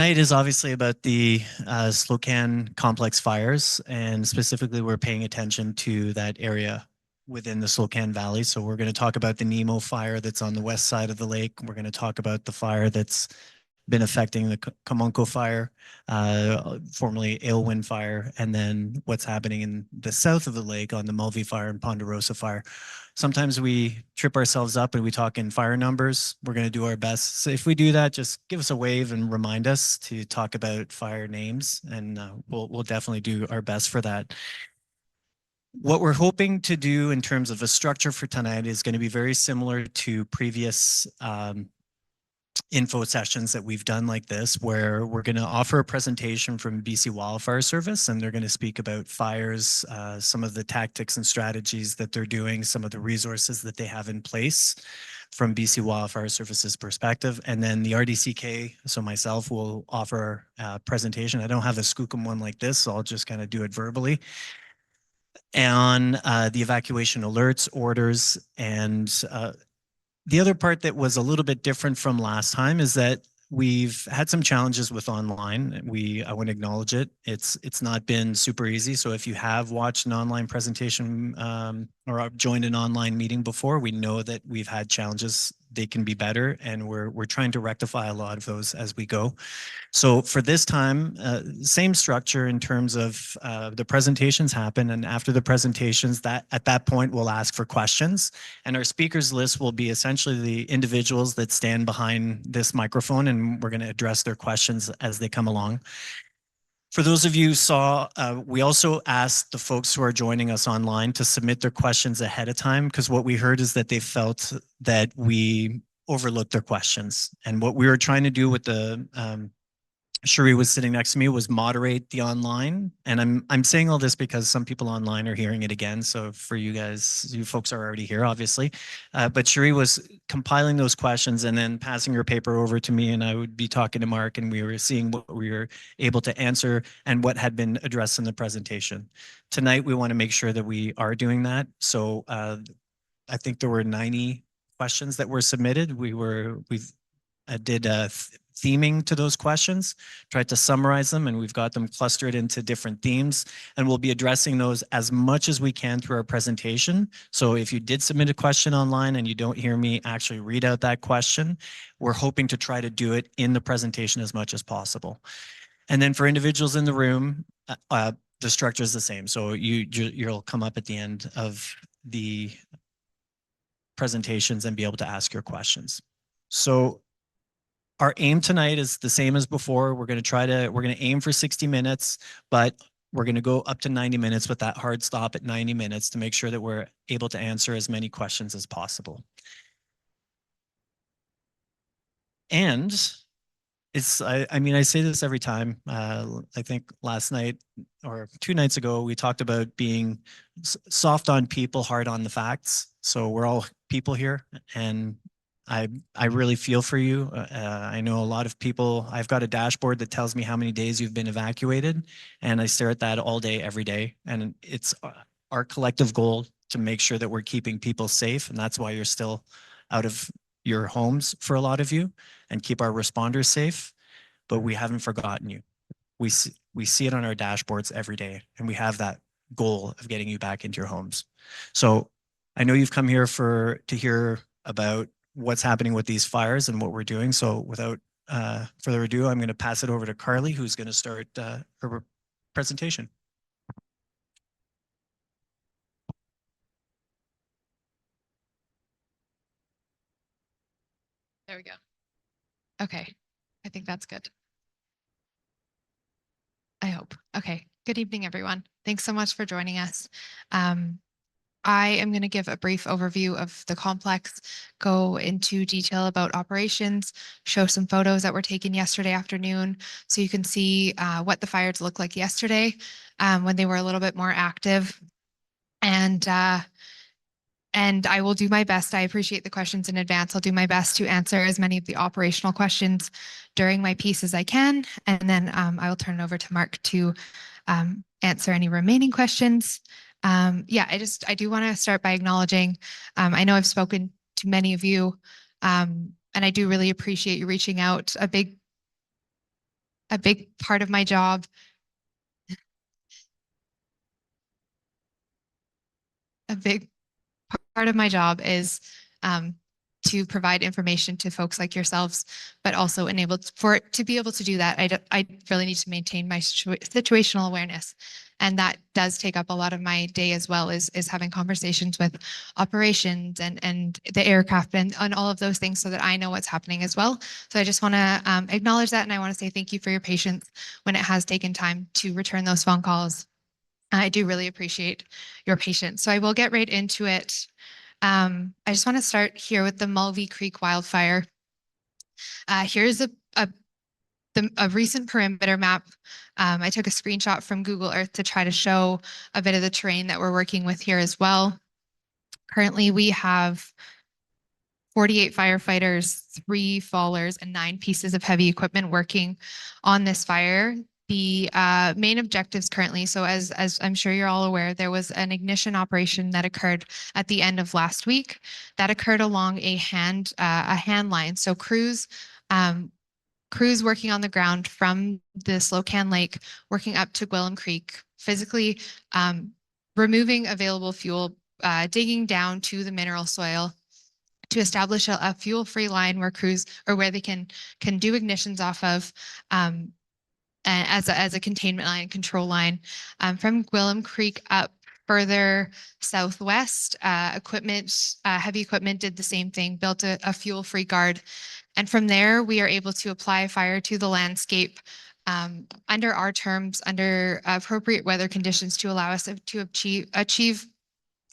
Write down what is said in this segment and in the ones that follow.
Tonight is obviously about the Slocan complex fires, and specifically we're paying attention to that area within the Slocan Valley. So we're going to talk about the Nemo fire that's on the west side of the lake. We're going to talk about the fire that's been affecting the Comunco fire, formerly Aylwin fire, and then what's happening in the south of the lake on the Mulvey fire and Ponderosa fire. Sometimes we trip ourselves up and we talk in fire numbers. We're going to do our best. So if we do that, just give us a wave and remind us to talk about fire names, and we'll definitely do our best for that. What we're hoping to do in terms of a structure for tonight is going to be very similar to previous info sessions that we've done like this, where we're going to offer a presentation from BC Wildfire Service, and they're going to speak about fires, some of the tactics and strategies that they're doing, some of the resources that they have in place from BC Wildfire Service's perspective. And then the RDCK, so myself, will offer a presentation. I don't have a Skookum one like this, so I'll just kind of do it verbally on the evacuation alerts, orders, and the other part that was a little bit different from last time is that we've had some challenges with online. I want to acknowledge it. It's not been super easy. So if you have watched an online presentation or joined an online meeting before, we know that we've had challenges. They can be better, and we're trying to rectify a lot of those as we go. So for this time, same structure in terms of the presentations happen, and after the presentations, that at that point we'll ask for questions, and our speakers list will be essentially the individuals that stand behind this microphone, and we're going to address their questions as they come along. For those of you who saw, we also asked the folks who are joining us online to submit their questions ahead of time, because what we heard is that they felt that we overlooked their questions. And what we were trying to do with the Cherie was sitting next to me, was moderate the online. And I'm saying all this because some people online are hearing it again. So for you guys, you folks are already here, obviously. But Cherie was compiling those questions and then passing her paper over to me, and I would be talking to Mark, and we were seeing what we were able to answer and what had been addressed in the presentation. Tonight, we want to make sure that we are doing that. So I think there were 90 questions that were submitted. We did theming to those questions, tried to summarize them, and we've got them clustered into different themes, and we'll be addressing those as much as we can through our presentation. So if you did submit a question online and you don't hear me actually read out that question, we're hoping to try to do it in the presentation as much as possible. And then for individuals in the room, the structure is the same. So you'll come up at the end of the presentations and be able to ask your questions. So our aim tonight is the same as before. We're going to aim for 60 minutes, but we're going to go up to 90 minutes with that hard stop at 90 minutes to make sure that we're able to answer as many questions as possible. And I say this every time. I think last night or 2 nights ago, we talked about being soft on people, hard on the facts. So we're all people here, and I really feel for you. I know a lot of people. I've got a dashboard that tells me how many days you've been evacuated, and I stare at that all day, every day. And it's our collective goal to make sure that we're keeping people safe, and that's why you're still out of your homes for a lot of you, and keep our responders safe. But we haven't forgotten you. We see it on our dashboards every day, and we have that goal of getting you back into your homes. So I know you've come here to hear about what's happening with these fires and what we're doing. So without further ado, I'm going to pass it over to Carly, who's going to start her presentation. There we go. Okay, I think that's good. I hope. Okay, good evening, everyone. Thanks so much for joining us. I am going to give a brief overview of the complex, go into detail about operations, show some photos that were taken yesterday afternoon so you can see what the fires looked like yesterday when they were a little bit more active. And I will do my best. I appreciate the questions in advance. I'll do my best to answer as many of the operational questions during my piece as I can. And then I will turn it over to Mark to answer any remaining questions. Yeah, I do want to start by acknowledging, I know I've spoken to many of you, and I do really appreciate you reaching out. A big a big part of my job a big part of my job is um, to provide information to folks like yourselves, but also enabled for it to be able to do that. I really need to maintain my situational awareness. And that does take up a lot of my day as well, is having conversations with operations and the aircraft and all of those things so that I know what's happening as well. So I just want to acknowledge that. And I want to say thank you for your patience when it has taken time to return those phone calls. I do really appreciate your patience. So I will get right into it. I just want to start here with the Mulvey Creek wildfire. Here's a recent perimeter map. I took a screenshot from Google Earth to try to show a bit of the terrain that we're working with here as well. Currently, we have 48 firefighters, 3 fallers, and 9 pieces of heavy equipment working on this fire. The main objectives currently, so as I'm sure you're all aware, there was an ignition operation that occurred at the end of last week. That occurred along a hand line. So crews working on the ground from the Slocan Lake, working up to Gwillem Creek, physically removing available fuel, digging down to the mineral soil to establish a fuel-free line where crews or where they can do ignitions off of as a containment line, control line. From Gwillem Creek up further southwest, heavy equipment did the same thing, built a fuel-free guard. And from there, we are able to apply fire to the landscape under our terms, under appropriate weather conditions to allow us to achieve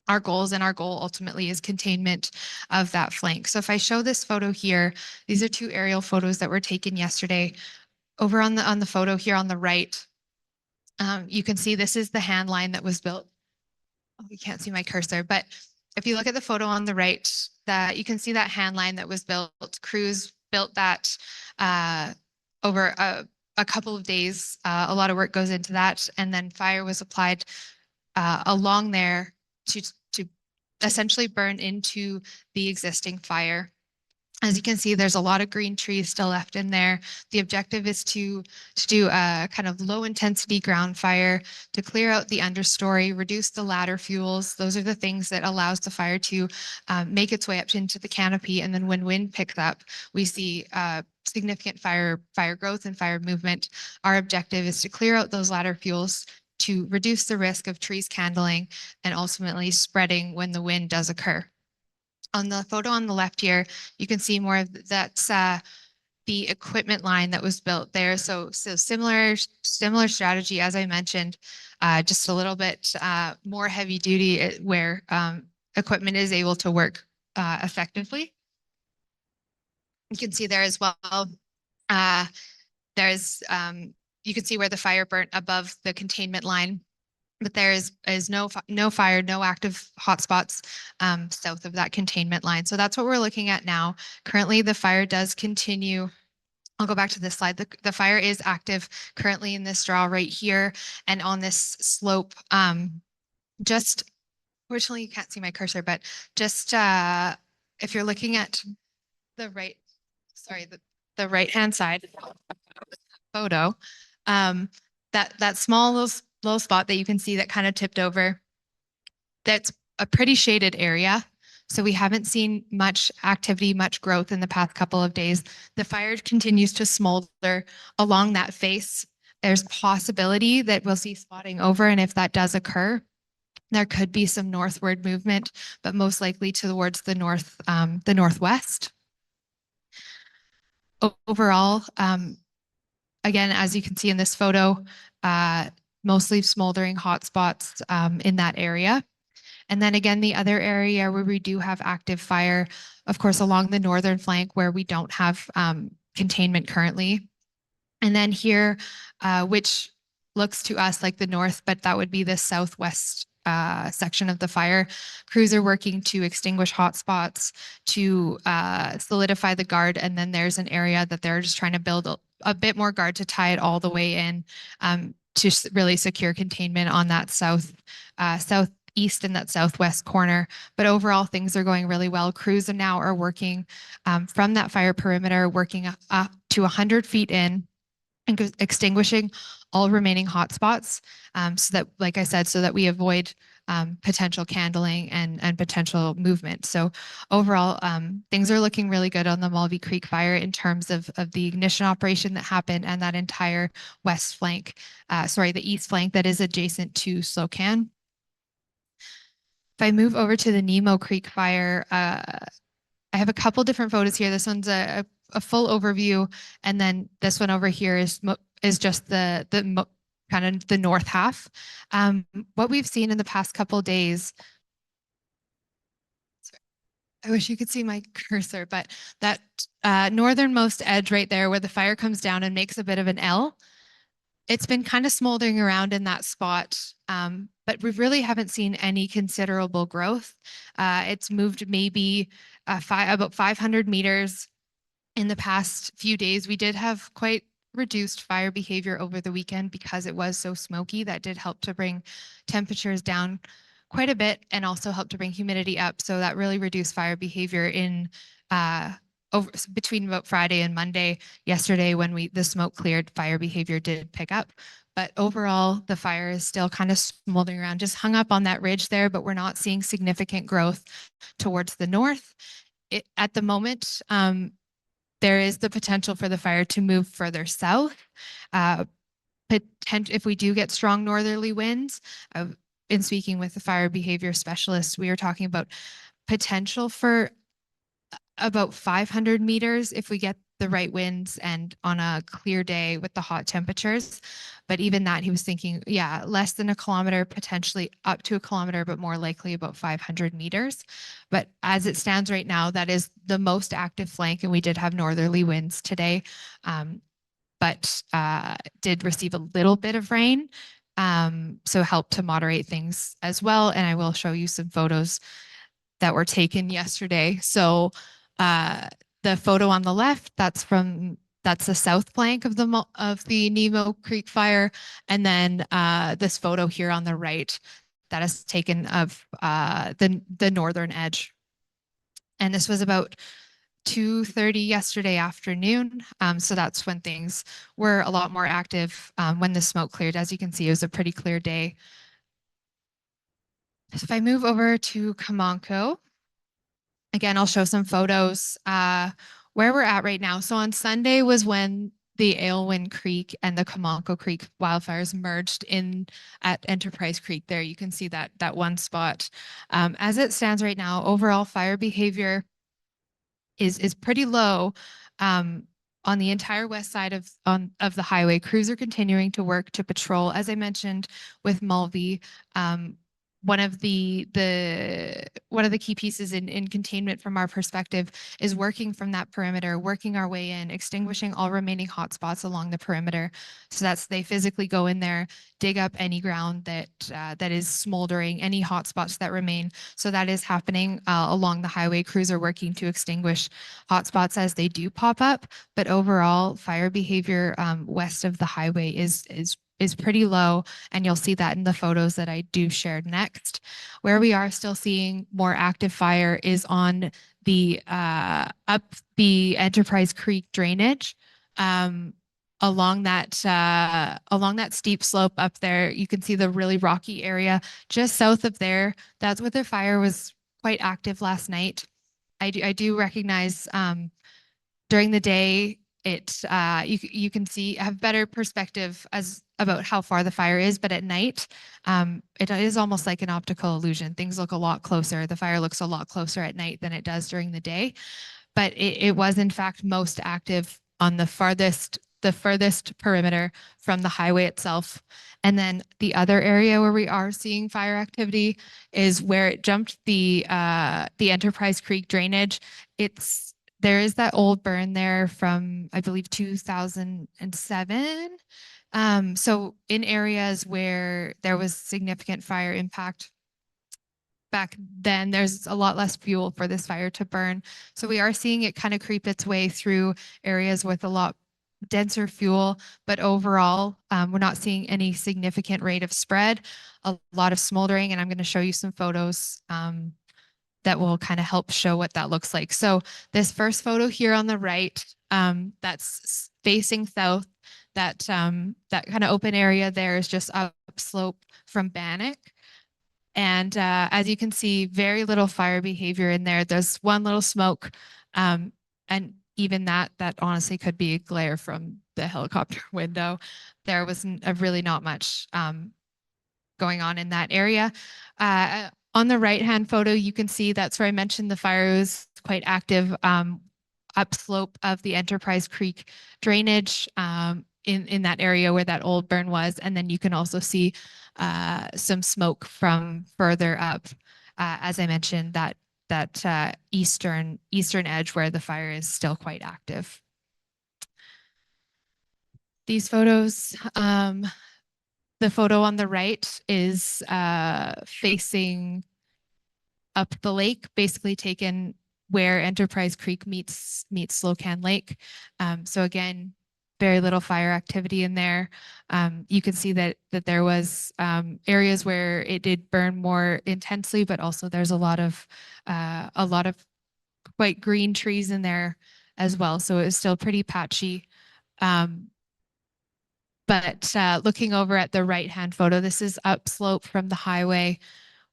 our goals, and our goal ultimately is containment of that flank. So if I show this photo here, these are 2 aerial photos that were taken yesterday. Over on the photo here on the right, you can see this is the hand line that was built. Oh, you can't see my cursor, but if you look at the photo on the right, that you can see that hand line that was built. Crews built that over a couple of days. A lot of work goes into that, and then fire was applied along there to essentially burn into the existing fire. As you can see, there's a lot of green trees still left in there. The objective is to do a kind of low intensity ground fire to clear out the understory, reduce the ladder fuels. Those are the things that allows the fire to make its way up into the canopy. And then when wind picks up, we see significant fire growth and fire movement. Our objective is to clear out those ladder fuels to reduce the risk of trees candling and ultimately spreading when the wind does occur. On the photo on the left here, you can see more of that's the equipment line that was built there. So similar strategy as I mentioned, just a little bit more heavy duty where equipment is able to work effectively. You can see there as well. There's you can see where the fire burnt above the containment line, but there is no fire, no active hotspots south of that containment line. So that's what we're looking at now. Currently, the fire does continue. I'll go back to this slide. The fire is active currently in this draw right here and on this slope. Just, fortunately, you can't see my cursor, but just if you're looking at the right, sorry, the right-hand side photo, that small little spot that you can see that kind of tipped over, that's a pretty shaded area. So we haven't seen much activity, much growth in the past couple of days. The fire continues to smolder along that face. There's possibility that we'll see spotting over, and if that does occur, there could be some northward movement, but most likely towards the northwest. Overall, again, as you can see in this photo, mostly smoldering hotspots in that area. And then again, the other area where we do have active fire, of course, along the northern flank where we don't have containment currently. And then here, which looks to us like the north, but that would be the southwest section of the fire. Crews are working to extinguish hotspots, to solidify the guard, and then there's an area that they're just trying to build a bit more guard to tie it all the way in to really secure containment on that southeast and that southwest corner. But overall, things are going really well. Crews now are working from that fire perimeter, working up to 100 feet in. and extinguishing all remaining hotspots, so that, like I said, so that we avoid potential candling and potential movement. So overall, things are looking really good on the Mulvey Creek fire in terms of the ignition operation that happened and that entire west flank, the east flank that is adjacent to Slocan. If I move over to the Nemo Creek fire, I have a couple different photos here. This one's a full overview, and then this one over here is just the kind of the north half. What we've seen in the past couple days. I wish you could see my cursor, but that northernmost edge right there where the fire comes down and makes a bit of an L, it's been kind of smoldering around in that spot, but we really haven't seen any considerable growth. It's moved maybe about 500 meters in the past few days. We did have quite reduced fire behavior over the weekend because it was so smoky. That did help to bring temperatures down quite a bit and also help to bring humidity up. So that really reduced fire behavior in over between about Friday and Monday. Yesterday, when the smoke cleared, fire behavior did pick up. But overall, the fire is still kind of smoldering around, just hung up on that ridge there, but we're not seeing significant growth towards the north. At the moment, there is the potential for the fire to move further south. Uh, if we do get strong northerly winds, in speaking with the fire behavior specialist, we are talking about potential for about 500 meters if we get the right winds and on a clear day with the hot temperatures. But even that, he was thinking, yeah, less than a kilometer, potentially up to a kilometer, but more likely about 500 meters. But as it stands right now, that is the most active flank. And we did have northerly winds today, but did receive a little bit of rain. So helped to moderate things as well. And I will show you some photos that were taken yesterday. So the photo on the left, that's the south flank of the Nemo Creek fire, and then this photo here on the right, that is taken of the northern edge. And this was about 2:30 yesterday afternoon. So that's when things were a lot more active when the smoke cleared. As you can see, it was a pretty clear day. So if I move over to Comanco, again, I'll show some photos where we're at right now. So on Sunday was when the Aylwin Creek and the Comanco Creek wildfires merged in at Enterprise Creek. There you can see that one spot. As it stands right now, overall fire behavior is pretty low. On the entire west side of the highway, crews are continuing to work to patrol. As I mentioned with Mulvey, one of the key pieces in containment from our perspective is working from that perimeter, working our way in, extinguishing all remaining hotspots along the perimeter. So they physically go in there, dig up any ground that is smoldering, any hotspots that remain. So that is happening along the highway. Crews are working to extinguish hotspots as they do pop up. But overall, fire behavior west of the highway is pretty low, and you'll see that in the photos that I do share next. Where we are still seeing more active fire is on the up the Enterprise Creek drainage. Along that steep slope up there, you can see the really rocky area just south of there. That's where the fire was quite active last night. I do recognize during the day you can have better perspective as about how far the fire is, but at night it is almost like an optical illusion. Things look a lot closer. The fire looks a lot closer at night than it does during the day, but it was in fact most active on the furthest perimeter from the highway itself. And then the other area where we are seeing fire activity is where it jumped the Enterprise Creek drainage. There is that old burn there from, I believe, 2007. So in areas where there was significant fire impact back then, there's a lot less fuel for this fire to burn. So we are seeing it kind of creep its way through areas with a lot denser fuel, but overall, we're not seeing any significant rate of spread, a lot of smoldering, and I'm going to show you some photos that will kind of help show what that looks like. So this first photo here on the right, that's facing south. that kind of open area there is just upslope from Bannock. And as you can see, very little fire behavior in there. There's one little smoke, and even that honestly could be a glare from the helicopter window. There was really not much going on in that area. On the right-hand photo, you can see that's where I mentioned the fire was quite active upslope of the Enterprise Creek drainage in that area where that old burn was. And then you can also see some smoke from further up, as I mentioned, that eastern edge where the fire is still quite active. These photos, the photo on the right is facing up the lake, basically taken where Enterprise Creek meets Slocan Lake. So again, very little fire activity in there. You can see that there was areas where it did burn more intensely, but also there's a lot of quite green trees in there as well. So it was still pretty patchy. But looking over at the right-hand photo, this is upslope from the highway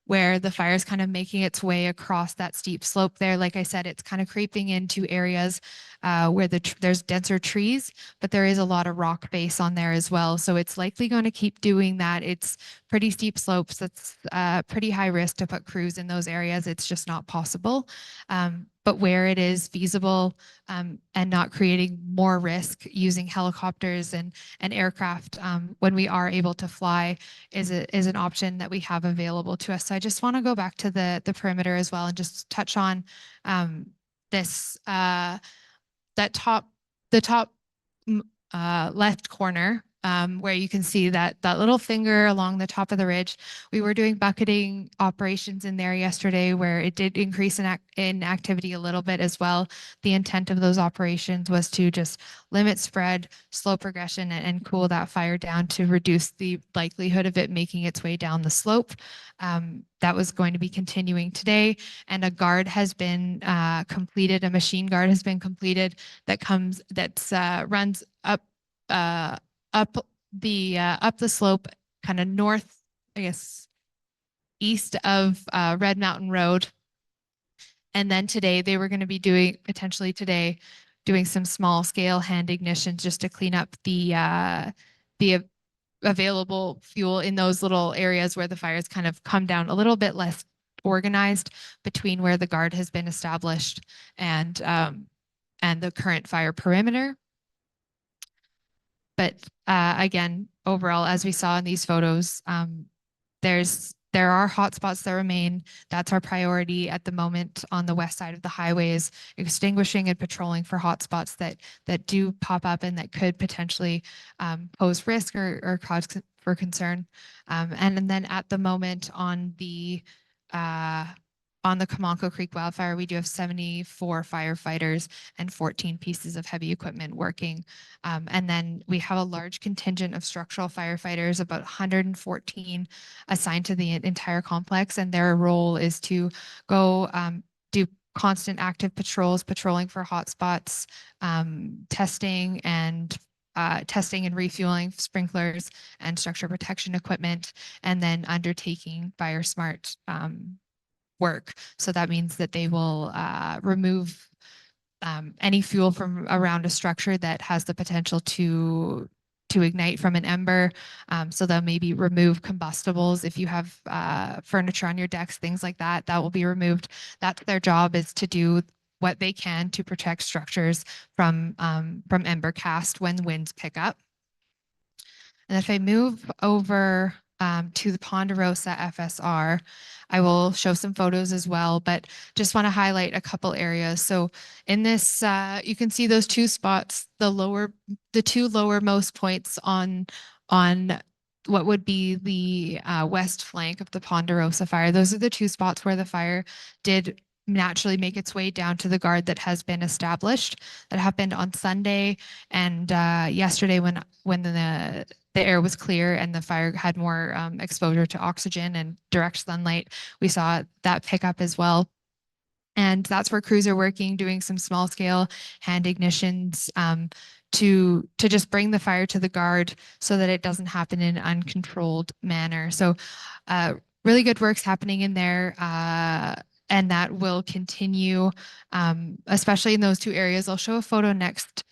where the fire is kind of making its way across that steep slope there. Like I said, it's kind of creeping into areas where there's denser trees, but there is a lot of rock base on there as well. So it's likely going to keep doing that. It's pretty steep slopes. It's pretty high risk to put crews in those areas. It's just not possible. But where it is feasible and not creating more risk using helicopters and aircraft when we are able to fly is an option that we have available to us. So I just want to go back to the perimeter as well and just touch on this the top left corner where you can see that little finger along the top of the ridge. We were doing bucketing operations in there yesterday where it did increase in activity a little bit as well. The intent of those operations was to just limit spread, slow progression, and cool that fire down to reduce the likelihood of it making its way down the slope. That was going to be continuing today, and a guard has been completed. A machine guard has been completed that runs up the slope, kind of north, I guess, east of Red Mountain Road. And then today they were going to be potentially doing some small scale hand ignitions just to clean up the available fuel in those little areas where the fires kind of come down a little bit less organized between where the guard has been established and the current fire perimeter. But again, overall, as we saw in these photos, there are hotspots that remain. That's our priority at the moment on the west side of the highway is extinguishing and patrolling for hotspots that do pop up and that could potentially pose risk or cause for concern. And then at the moment on the Comanco Creek wildfire, we do have 74 firefighters and 14 pieces of heavy equipment working. And then we have a large contingent of structural firefighters, about 114 assigned to the entire complex. And their role is to go do constant active patrols, patrolling for hotspots, testing and refueling sprinklers and structure protection equipment, and then undertaking fire smart work. So that means that they will remove any fuel from around a structure that has the potential to ignite from an ember. So they'll maybe remove combustibles. If you have furniture on your decks, things like that, that will be removed. That's their job, is to do what they can to protect structures from ember cast when winds pick up. And if I move over to the Ponderosa FSR, I will show some photos as well, but just want to highlight a couple areas. So in this, you can see those two spots, the two lowermost points on what would be the west flank of the Ponderosa fire. Those are the two spots where the fire did naturally make its way down to the guard that has been established. That happened on Sunday and yesterday when the air was clear and the fire had more exposure to oxygen and direct sunlight. We saw that pick up as well. And that's where crews are working, doing some small scale hand ignitions to just bring the fire to the guard so that it doesn't happen in an uncontrolled manner. So really good work's happening in there. And that will continue, especially in those two areas. I'll show a photo next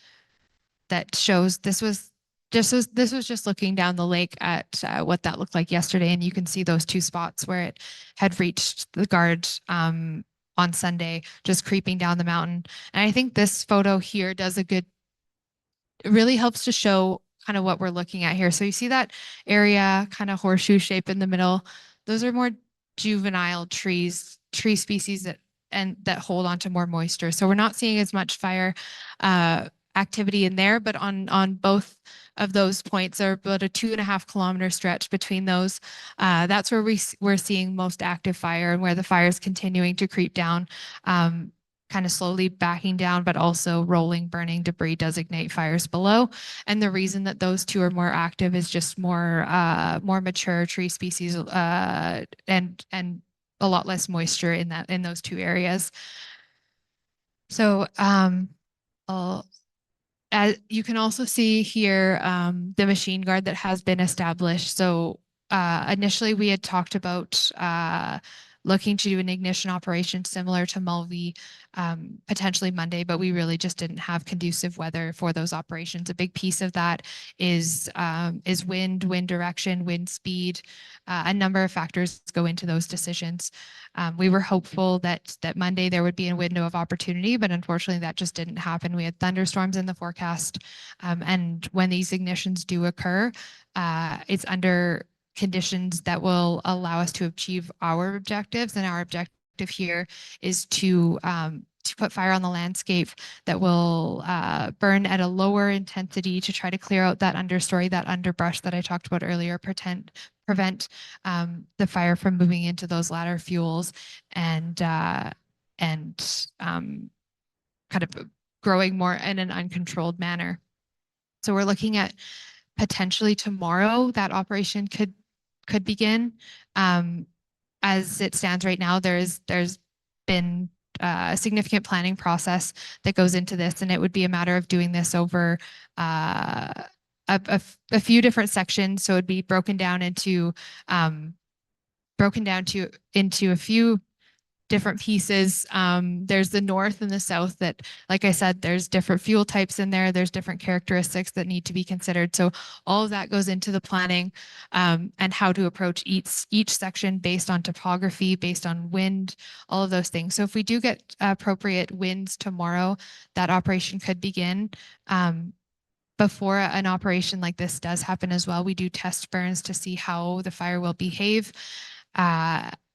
that shows this was just looking down the lake at what that looked like yesterday, and you can see those two spots where it had reached the guard on Sunday, just creeping down the mountain. And I think this photo here does a good, it really helps to show kind of what we're looking at here. So you see that area kind of horseshoe shape in the middle. Those are more juvenile tree species that hold on to more moisture. So we're not seeing as much fire activity in there, but on both of those points are about a 2.5 kilometer stretch between those. That's where we're seeing most active fire and where the fire is continuing to creep down. Kind of slowly backing down, but also rolling, burning debris does ignite fires below. And the reason that those two are more active is just more mature tree species and a lot less moisture in those two areas. So I'll as you can also see here, the machine guard that has been established. So initially we had talked about looking to do an ignition operation similar to Mulvey, potentially Monday, but we really just didn't have conducive weather for those operations. A big piece of that is wind direction, wind speed. A number of factors go into those decisions. We were hopeful that Monday there would be a window of opportunity, but unfortunately that just didn't happen. We had thunderstorms in the forecast, and when these ignitions do occur, it's under conditions that will allow us to achieve our objectives. And our objective here is to put fire on the landscape that will burn at a lower intensity to try to clear out that understory, that underbrush that I talked about earlier, prevent the fire from moving into those ladder fuels and kind of growing more in an uncontrolled manner. So we're looking at potentially tomorrow that operation could begin. As it stands right now, there's been a significant planning process that goes into this, and it would be a matter of doing this over a few different sections. So it'd be broken down into a few different pieces. There's the north and the south that, like I said, there's different fuel types in there. There's different characteristics that need to be considered. So all of that goes into the planning and how to approach each section based on topography, based on wind, all of those things. So if we do get appropriate winds tomorrow, that operation could begin. Before an operation like this does happen as well, we do test burns to see how the fire will behave.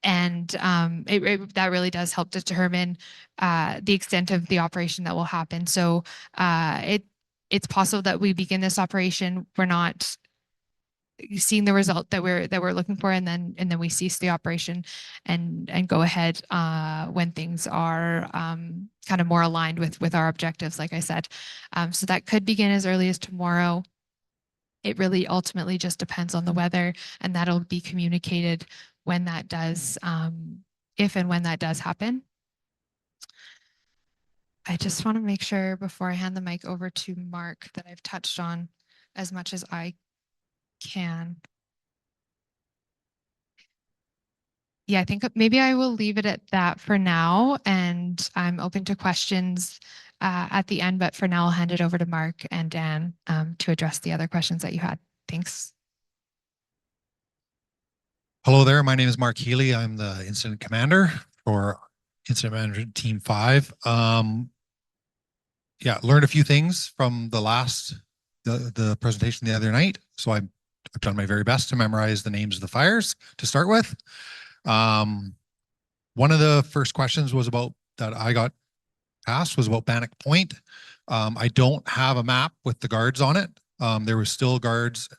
And that really does help determine the extent of the operation that will happen. So it's possible that we begin this operation, we're not seeing the result that we're looking for, and then we cease the operation and go ahead when things are kind of more aligned with our objectives, like I said. So that could begin as early as tomorrow. It really ultimately just depends on the weather, and that'll be communicated when that does, if and when that does happen. I just want to make sure before I hand the mic over to Mark that I've touched on as much as I can. Yeah, I think maybe I will leave it at that for now, and I'm open to questions at the end, but for now I'll hand it over to Mark and Dan to address the other questions that you had. Thanks. Hello there. My name is Mark Healy. I'm the incident commander for Incident Management Team 5. Yeah, learned a few things from the presentation the other night. So I've done my very best to memorize the names of the fires to start with. One of the first questions was about that I got asked was about Bannock Point. I don't have a map with the guards on it. There were still guards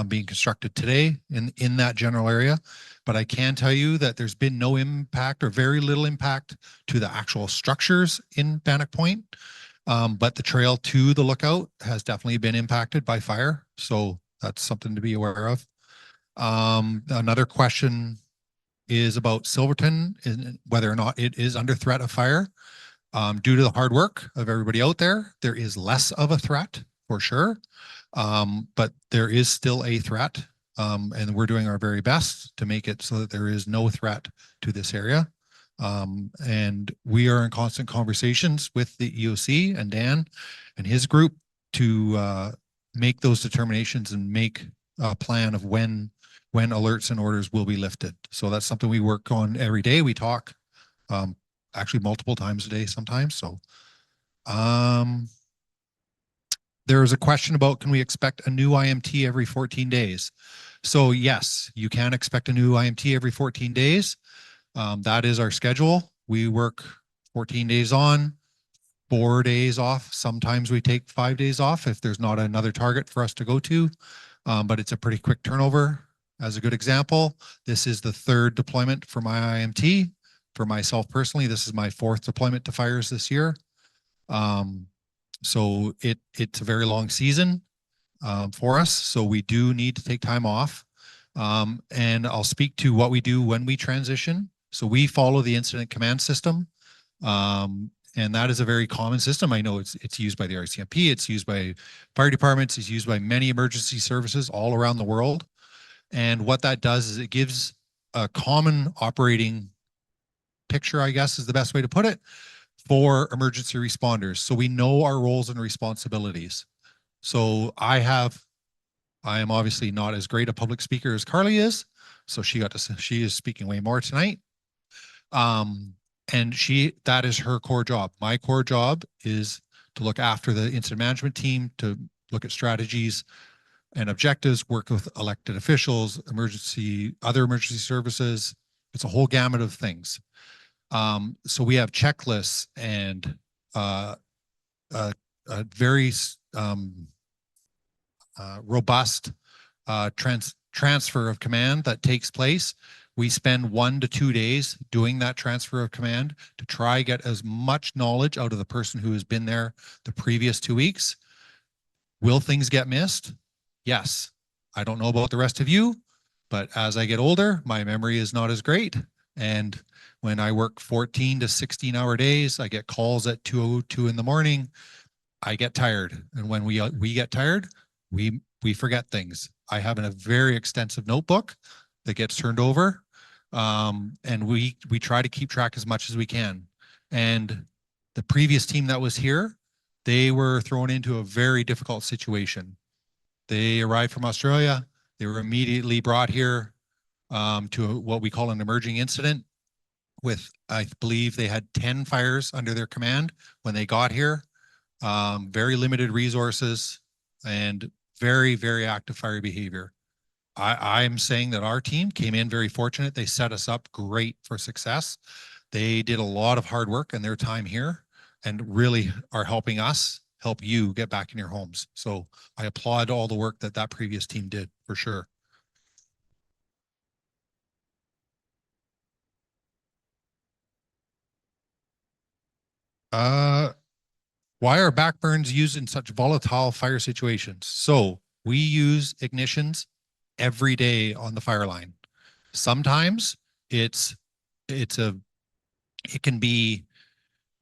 being constructed today in that general area, but I can tell you that there's been no impact or very little impact to the actual structures in Bannock Point. But the trail to the lookout has definitely been impacted by fire, so that's something to be aware of. Another question is about Silverton, whether or not it is under threat of fire. Due to the hard work of everybody out there, there is less of a threat for sure. But there is still a threat. And we're doing our very best to make it so that there is no threat to this area. And we are in constant conversations with the EOC and Dan and his group to make those determinations and make a plan of when alerts and orders will be lifted. So that's something we work on every day. We talk actually multiple times a day sometimes. So there is a question about, can we expect a new IMT every 14 days? So yes, you can expect a new IMT every 14 days. That is our schedule. We work 14 days on, 4 days off. Sometimes we take 5 days off if there's not another target for us to go to. But it's a pretty quick turnover. As a good example, this is the 3rd deployment for my IMT. For myself personally, this is my 4th deployment to fires this year. So it's a very long season for us. So we do need to take time off. And I'll speak to what we do when we transition. So we follow the incident command system. And that is a very common system. I know it's used by the RCMP, it's used by fire departments, it's used by many emergency services all around the world. And what that does is it gives a common operating picture, I guess is the best way to put it, for emergency responders. So we know our roles and responsibilities. So I am obviously not as great a public speaker as Carly is. So she is speaking way more tonight. And that is her core job. My core job is to look after the incident management team, to look at strategies and objectives, work with elected officials, other emergency services. It's a whole gamut of things. So we have checklists and a very robust transfer of command that takes place. We spend 1 to 2 days doing that transfer of command to try get as much knowledge out of the person who has been there the previous 2 weeks. Will things get missed? Yes. I don't know about the rest of you, but as I get older, my memory is not as great. And when I work 14 to 16-hour days, I get calls at 2:02 in the morning. I get tired. And when we get tired, we forget things. I have a very extensive notebook that gets turned over. And we try to keep track as much as we can. And the previous team that was here, they were thrown into a very difficult situation. They arrived from Australia. They were immediately brought here to what we call an emerging incident with, I believe they had 10 fires under their command when they got here. Very limited resources and very, very active fire behavior. I'm saying that our team came in very fortunate. They set us up great for success. They did a lot of hard work in their time here and really are helping us help you get back in your homes. So I applaud all the work that previous team did for sure. Why are backburns used in such volatile fire situations? So we use ignitions every day on the fire line. Sometimes it can be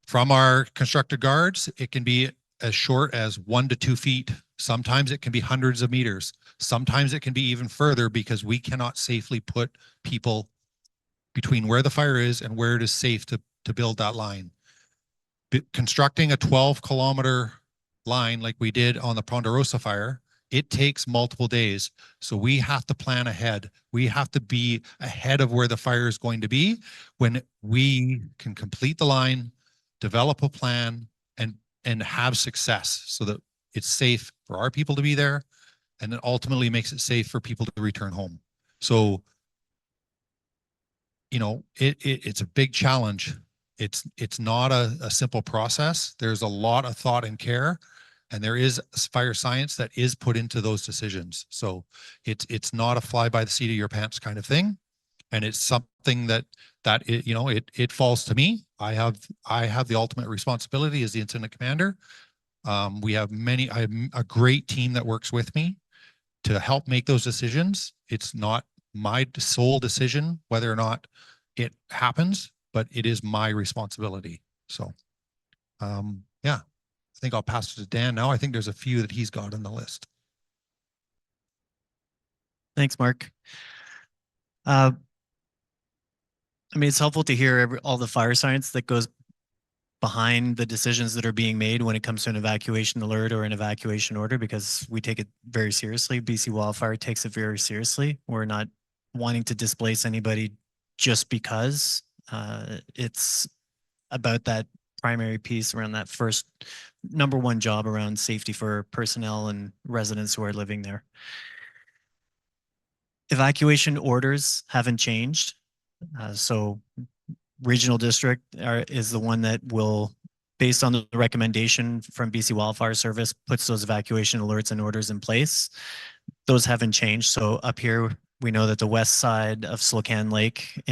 from our constructed guards. It can be as short as 1 to 2 feet. Sometimes it can be hundreds of meters. Sometimes it can be even further because we cannot safely put people between where the fire is and where it is safe to build that line. Constructing a 12-kilometer line like we did on the Ponderosa fire, it takes multiple days. So we have to plan ahead. We have to be ahead of where the fire is going to be when we can complete the line, develop a plan, and have success so that it's safe for our people to be there, and it ultimately makes it safe for people to return home. So, it's a big challenge. It's not a simple process. There's a lot of thought and care, and there is fire science that is put into those decisions. So it's not a fly by the seat of your pants kind of thing. And it's something that it falls to me. I have the ultimate responsibility as the incident commander. I have a great team that works with me to help make those decisions. It's not my sole decision whether or not it happens, but it is my responsibility. So, yeah, I think I'll pass it to Dan now. I think there's a few that he's got on the list. Thanks, Mark. I mean, it's helpful to hear all the fire science that goes behind the decisions that are being made when it comes to an evacuation alert or an evacuation order, because we take it very seriously. BC Wildfire takes it very seriously. We're not wanting to displace anybody just because. It's about that primary piece around that first number one job around safety for personnel and residents who are living there. Evacuation orders haven't changed. So regional district is the one that will, based on the recommendation from BC Wildfire Service, puts those evacuation alerts and orders in place. Those haven't changed. So up here, we know that the west side of Slocan Lake,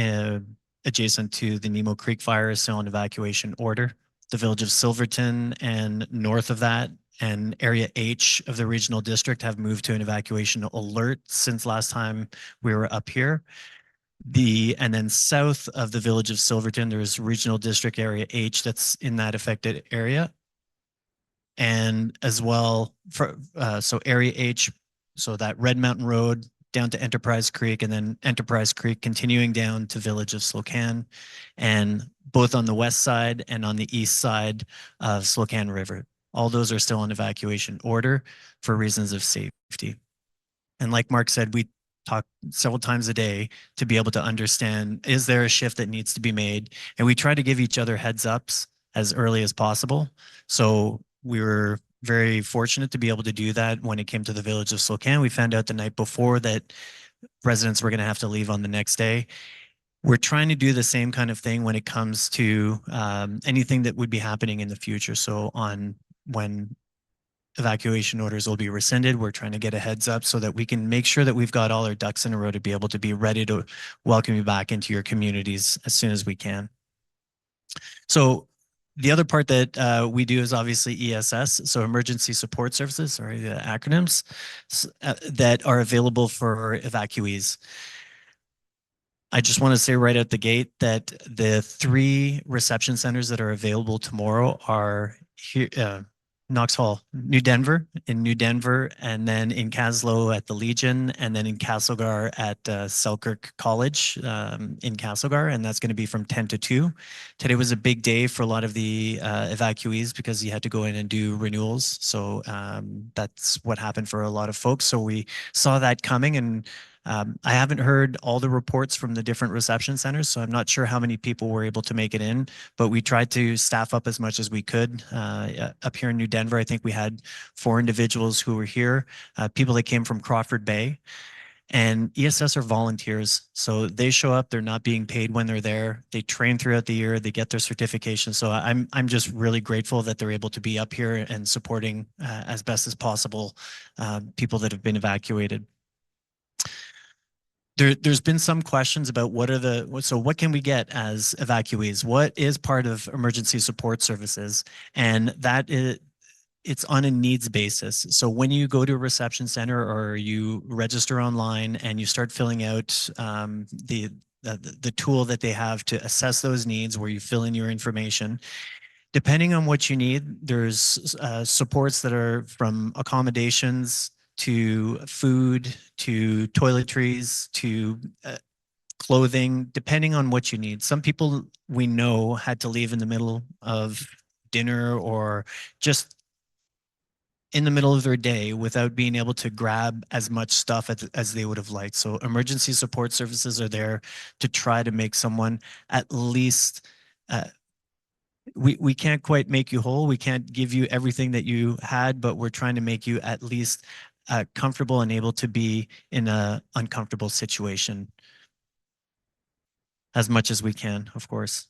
adjacent to the Nemo Creek fire, is still on evacuation order. The village of Silverton and north of that and area H of the regional district have moved to an evacuation alert since last time we were up here. And then south of the village of Silverton, there's regional district area H that's in that affected area. And as well for, so area H, so that Red Mountain Road down to Enterprise Creek, and then Enterprise Creek continuing down to village of Slocan, and both on the west side and on the east side of Slocan River. All those are still on evacuation order for reasons of safety. And like Mark said, we talk several times a day to be able to understand, is there a shift that needs to be made? And we try to give each other heads ups as early as possible. So we were very fortunate to be able to do that when it came to the village of Slocan. We found out the night before that residents were going to have to leave on the next day. We're trying to do the same kind of thing when it comes to anything that would be happening in the future. So when evacuation orders will be rescinded, we're trying to get a heads up so that we can make sure that we've got all our ducks in a row to be able to be ready to welcome you back into your communities as soon as we can. So the other part that we do is obviously ESS, so emergency support services, sorry, the acronyms, that are available for evacuees. I just want to say right out the gate that the 3 reception centers that are available tomorrow are here, Knox Hall, New Denver, and then in Caslow at the Legion, and then in Castlegar at Selkirk College in Castlegar, and that's going to be from 10 to 2. Today was a big day for a lot of the evacuees because you had to go in and do renewals. So that's what happened for a lot of folks. So we saw that coming, and I haven't heard all the reports from the different reception centers, so I'm not sure how many people were able to make it in, but we tried to staff up as much as we could. Up here in New Denver, I think we had 4 individuals who were here, people that came from Crawford Bay. And ESS are volunteers, so they show up. They're not being paid when they're there. They train throughout the year. They get their certification. So I'm just really grateful that they're able to be up here and supporting as best as possible people that have been evacuated. There's been some questions about what can we get as evacuees? What is part of emergency support services? And that is, it's on a needs basis. So when you go to a reception center or you register online and you start filling out the tool that they have to assess those needs, where you fill in your information, depending on what you need, there's supports that are from accommodations to food, to toiletries, to clothing, depending on what you need. Some people we know had to leave in the middle of dinner or just in the middle of their day without being able to grab as much stuff as they would have liked. So emergency support services are there to try to make someone at least, we can't quite make you whole. We can't give you everything that you had, but we're trying to make you at least comfortable and able to be in an uncomfortable situation as much as we can, of course.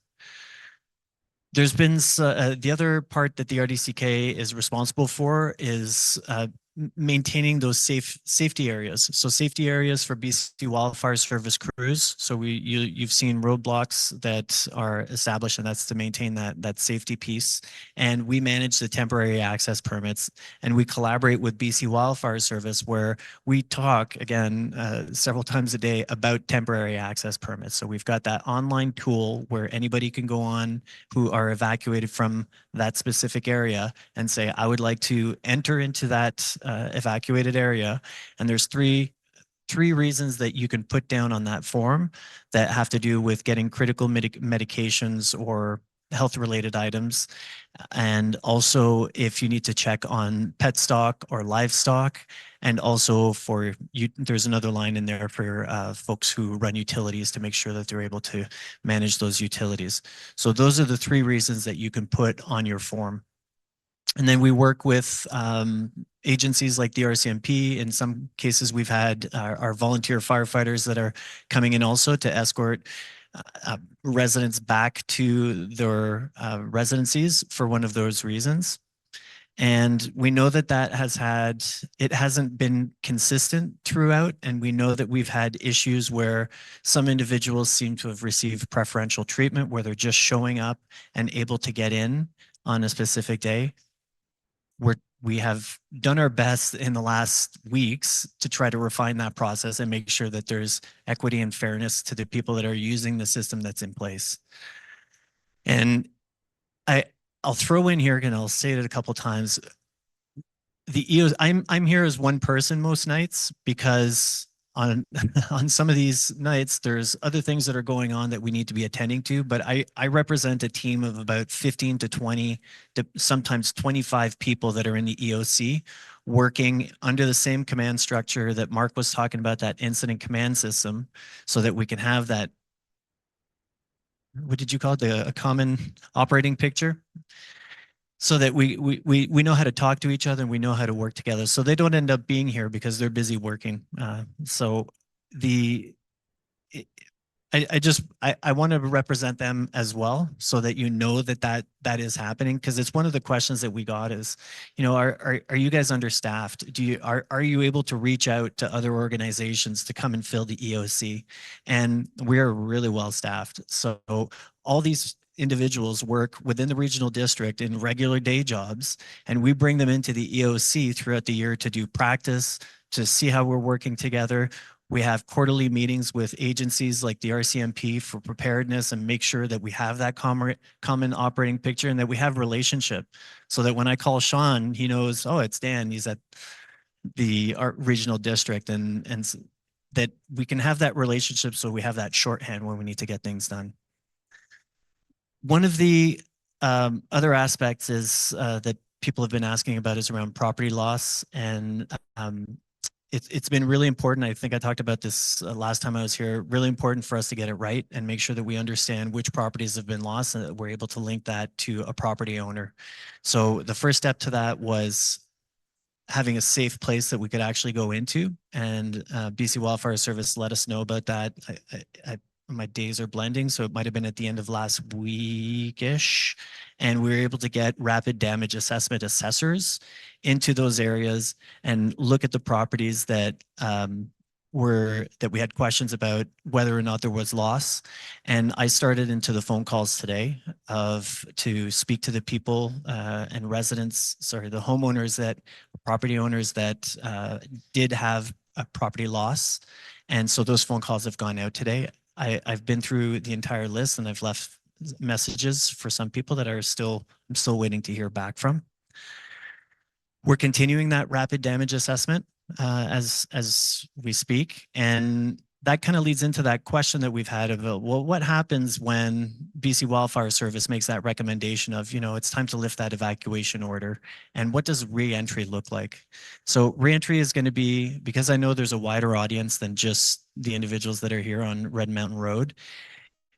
There's been the other part that the RDCK is responsible for is maintaining those safety areas. So safety areas for BC Wildfire Service crews. So you've seen roadblocks that are established, and that's to maintain that safety piece. And we manage the temporary access permits, and we collaborate with BC Wildfire Service, where we talk again several times a day about temporary access permits. So we've got that online tool where anybody can go on who are evacuated from that specific area and say, I would like to enter into that evacuated area. And there's three reasons that you can put down on that form that have to do with getting critical medications or health related items. And also if you need to check on pet stock or livestock, and also for you, there's another line in there for folks who run utilities to make sure that they're able to manage those utilities. So those are the three reasons that you can put on your form. And then we work with agencies like the RCMP. In some cases, we've had our volunteer firefighters that are coming in also to escort residents back to their residencies for one of those reasons. And we know that it hasn't been consistent throughout. And we know that we've had issues where some individuals seem to have received preferential treatment where they're just showing up and able to get in on a specific day. We have done our best in the last weeks to try to refine that process and make sure that there's equity and fairness to the people that are using the system that's in place. And I'll throw in here, and I'll say it a couple of times. The EOS, I'm here as one person most nights because on on some of these nights there's other things that are going on that we need to be attending to, but I represent a team of about 15 to 20 to sometimes 25 people that are in the EOC working under the same command structure that Mark was talking about, that incident command system, so that we can have that, what did you call it, a common operating picture, so that we know how to talk to each other and we know how to work together, so they don't end up being here because they're busy working. I want to represent them as well, so that you know that is happening, because it's one of the questions that we got is, are you guys understaffed? Are you able to reach out to other organizations to come and fill the EOC? And we're really well staffed. So all these individuals work within the regional district in regular day jobs, and we bring them into the EOC throughout the year to do practice, to see how we're working together. We have quarterly meetings with agencies like the RCMP for preparedness and make sure that we have that common operating picture, and that we have relationship, so that when I call Sean, he knows, oh, it's Dan, he's at the regional district, and that we can have that relationship, so we have that shorthand when we need to get things done. One of the other aspects is that people have been asking about is around property loss, and it's been really important. I think I talked about this last time I was here. Really important for us to get it right and make sure that we understand which properties have been lost and that we're able to link that to a property owner. So the first step to that was having a safe place that we could actually go into, and BC Wildfire Service let us know about that. My days are blending, so it might have been at the end of last week-ish, and we were able to get rapid damage assessment assessors into those areas and look at the properties that we had questions about whether or not there was loss. And I started into the phone calls today to speak to the people and residents, the homeowners, property owners that did have a property loss. And so those phone calls have gone out today. I've been through the entire list, and I've left messages for some people that I'm still waiting to hear back from. We're continuing that rapid damage assessment as we speak, and that kind of leads into that question that we've had of, well, what happens when BC Wildfire Service makes that recommendation of, it's time to lift that evacuation order, and what does re-entry look like? So re-entry is going to be, because I know there's a wider audience than just the individuals that are here on Red Mountain Road.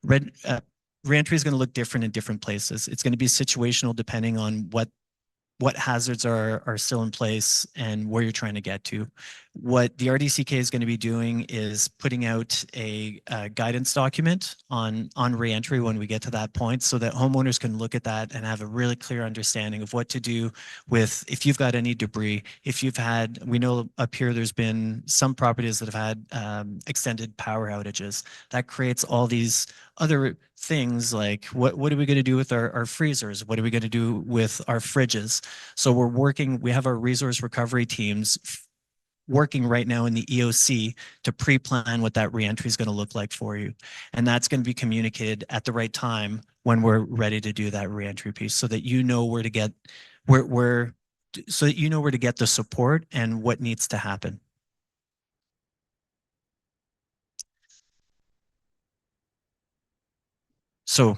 Re-entry is going to look different in different places. It's going to be situational depending on what what hazards are still in place and where you're trying to get to. What the RDCK is going to be doing is putting out a guidance document on reentry when we get to that point, so that homeowners can look at that and have a really clear understanding of what to do with if you've got any debris. If you've had, we know up here there's been some properties that have had extended power outages. That creates all these other things like what are we going to do with our freezers? What are we going to do with our fridges? So we have our resource recovery teams working right now in the EOC to pre-plan what that reentry is going to look like for you. And that's going to be communicated at the right time when we're ready to do that reentry piece, so that you know where to get so that you know where to get the support and what needs to happen. So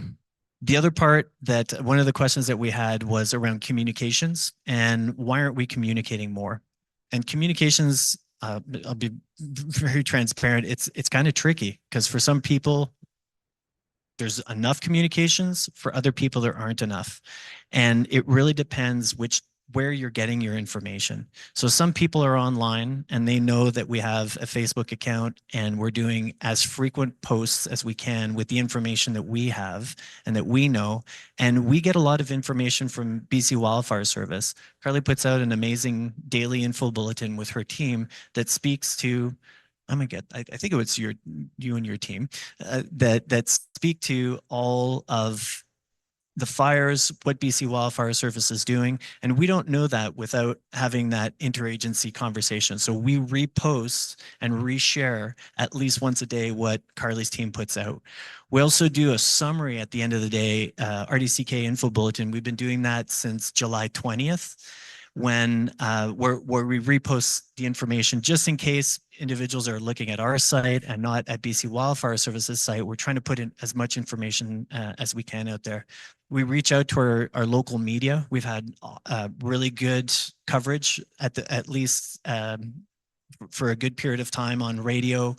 the other part that one of the questions that we had was around communications and why aren't we communicating more? And communications, I'll be very transparent. It's kind of tricky because for some people, there's enough communications. For other people, there aren't enough. And it really depends where you're getting your information. So some people are online and they know that we have a Facebook account and we're doing as frequent posts as we can with the information that we have and that we know. And we get a lot of information from BC Wildfire Service. Carly puts out an amazing daily info bulletin with her team that speaks to, I think it was you and your team that speak to all of the fires, what BC Wildfire Service is doing. And we don't know that without having that interagency conversation. So we repost and reshare at least once a day what Carly's team puts out. We also do a summary at the end of the day, RDCK info bulletin. We've been doing that since July 20th. Where we repost the information just in case individuals are looking at our site and not at BC Wildfire Services site. We're trying to put in as much information as we can out there. We reach out to our local media. We've had really good coverage at least for a good period of time on radio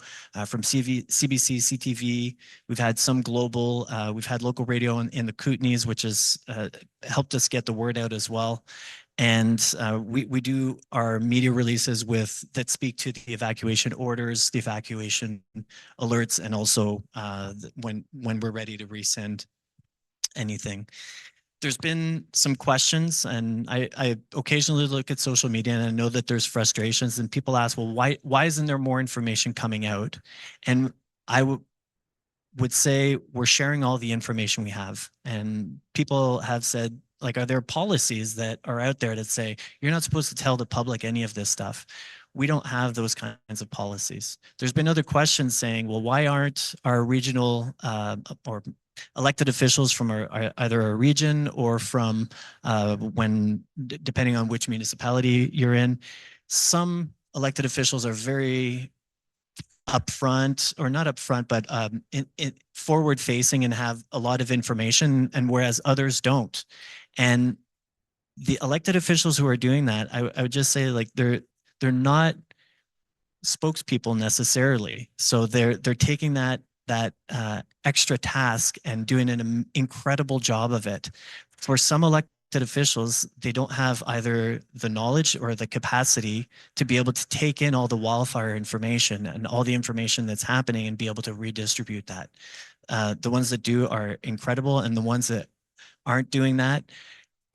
from CBC, CTV. We've had some global, we've had local radio in the Kootenays, which has helped us get the word out as well. And we do our media releases that speak to the evacuation orders, the evacuation alerts, and also when we're ready to resend anything. There's been some questions, and I occasionally look at social media, and I know that there's frustrations, and people ask, well, why isn't there more information coming out? And I would say we're sharing all the information we have, and people have said, like, are there policies that are out there that say you're not supposed to tell the public any of this stuff? We don't have those kinds of policies. There's been other questions saying, well, why aren't our regional or elected officials from either a region or from depending on which municipality you're in, some elected officials are very upfront, or not upfront, but forward facing and have a lot of information, and whereas others don't. And the elected officials who are doing that, I would just say, like, they're not spokespeople necessarily. So they're taking that extra task and doing an incredible job of it. For some elected officials, they don't have either the knowledge or the capacity to be able to take in all the wildfire information and all the information that's happening and be able to redistribute that. The ones that do are incredible, and the ones that aren't doing that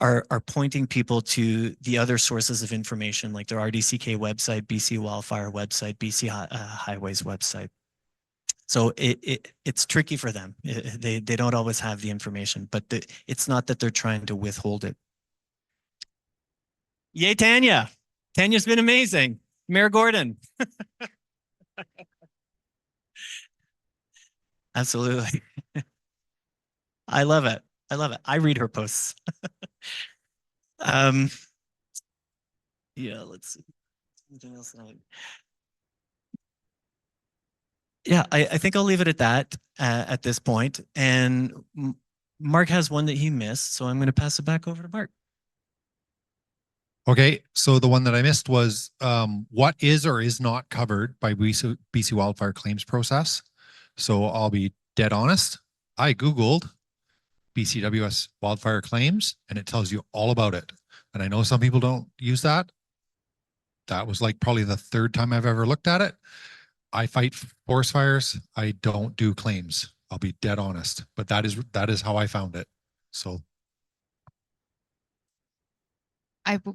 are pointing people to the other sources of information, like their RDCK website, BC Wildfire website, BC Highways website. So it's tricky for them. They don't always have the information, but it's not that they're trying to withhold it. Yay, Tanya. Tanya's been amazing. Mayor Gordon. Absolutely. I love it. I love it. I read her posts. Yeah, let's see. Anything else? Yeah, I think I'll leave it at that at this point. And Mark has one that he missed, so I'm going to pass it back over to Mark. Okay, so the one that I missed was what is or is not covered by BC wildfire claims process. So I'll be dead honest. I Googled BCWS wildfire claims and it tells you all about it. And I know some people don't use that. That was like probably the third time I've ever looked at it. I fight forest fires. I don't do claims. I'll be dead honest, but that is how I found it. So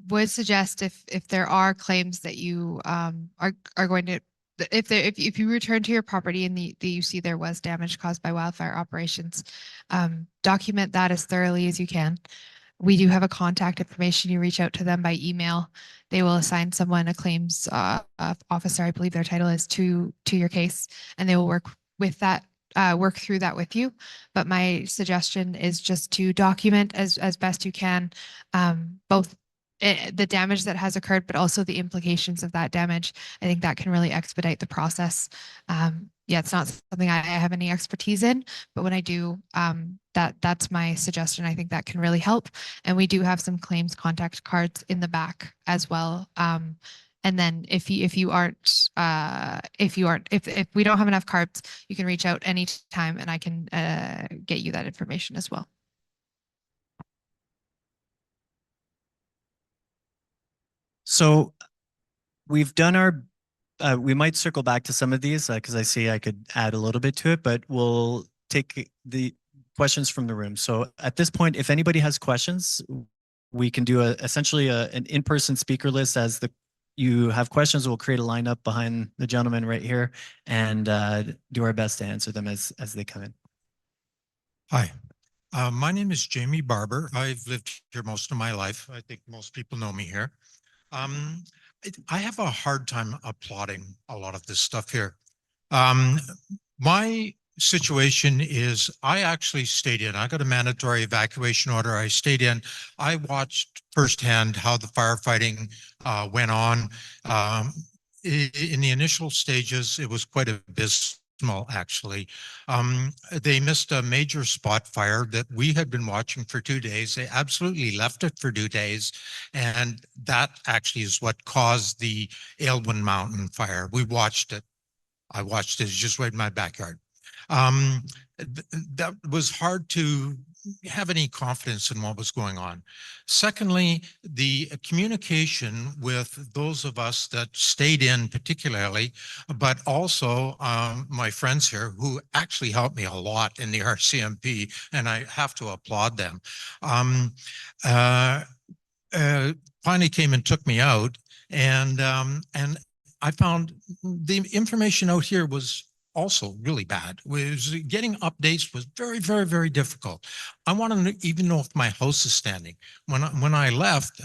would suggest if there are claims that you are going to if you return to your property and you see there was damage caused by wildfire operations, document that as thoroughly as you can. We do have a contact information. You reach out to them by email. They will assign someone, a claims officer, I believe their title is, to your case, and they will work with that, work through that with you. But my suggestion is just to document as best you can, both the damage that has occurred, but also the implications of that damage. I think that can really expedite the process. Yeah, it's not something I have any expertise in, but when I do, that's my suggestion. I think that can really help. And we do have some claims contact cards in the back as well. And then if you aren't if we don't have enough cards, you can reach out anytime and I can get you that information as well. So we've done our, we might circle back to some of these because I see I could add a little bit to it, but we'll take the questions from the room. So at this point, if anybody has questions, we can do essentially an in-person speaker list. As you have questions, we'll create a lineup behind the gentleman right here and do our best to answer them as they come in. Hi, my name is Jamie Barber. I've lived here most of my life. I think most people know me here. I have a hard time applauding a lot of this stuff here. My situation is I actually stayed in. I got a mandatory evacuation order. I stayed in. I watched firsthand how the firefighting went on. In the initial stages, it was quite abysmal, actually. They missed a major spot fire that we had been watching for 2 days. They absolutely left it for 2 days. And that actually is what caused the Aylwin Mountain fire. We watched it. I watched it just right in my backyard. That was hard to have any confidence in what was going on. Secondly, the communication with those of us that stayed in particularly, but also my friends here who actually helped me a lot in the RCMP, and I have to applaud them. Finally came and took me out, and I found the information out here was also really bad. Getting updates was very, very, very difficult. I want to even know if my house is standing. When I left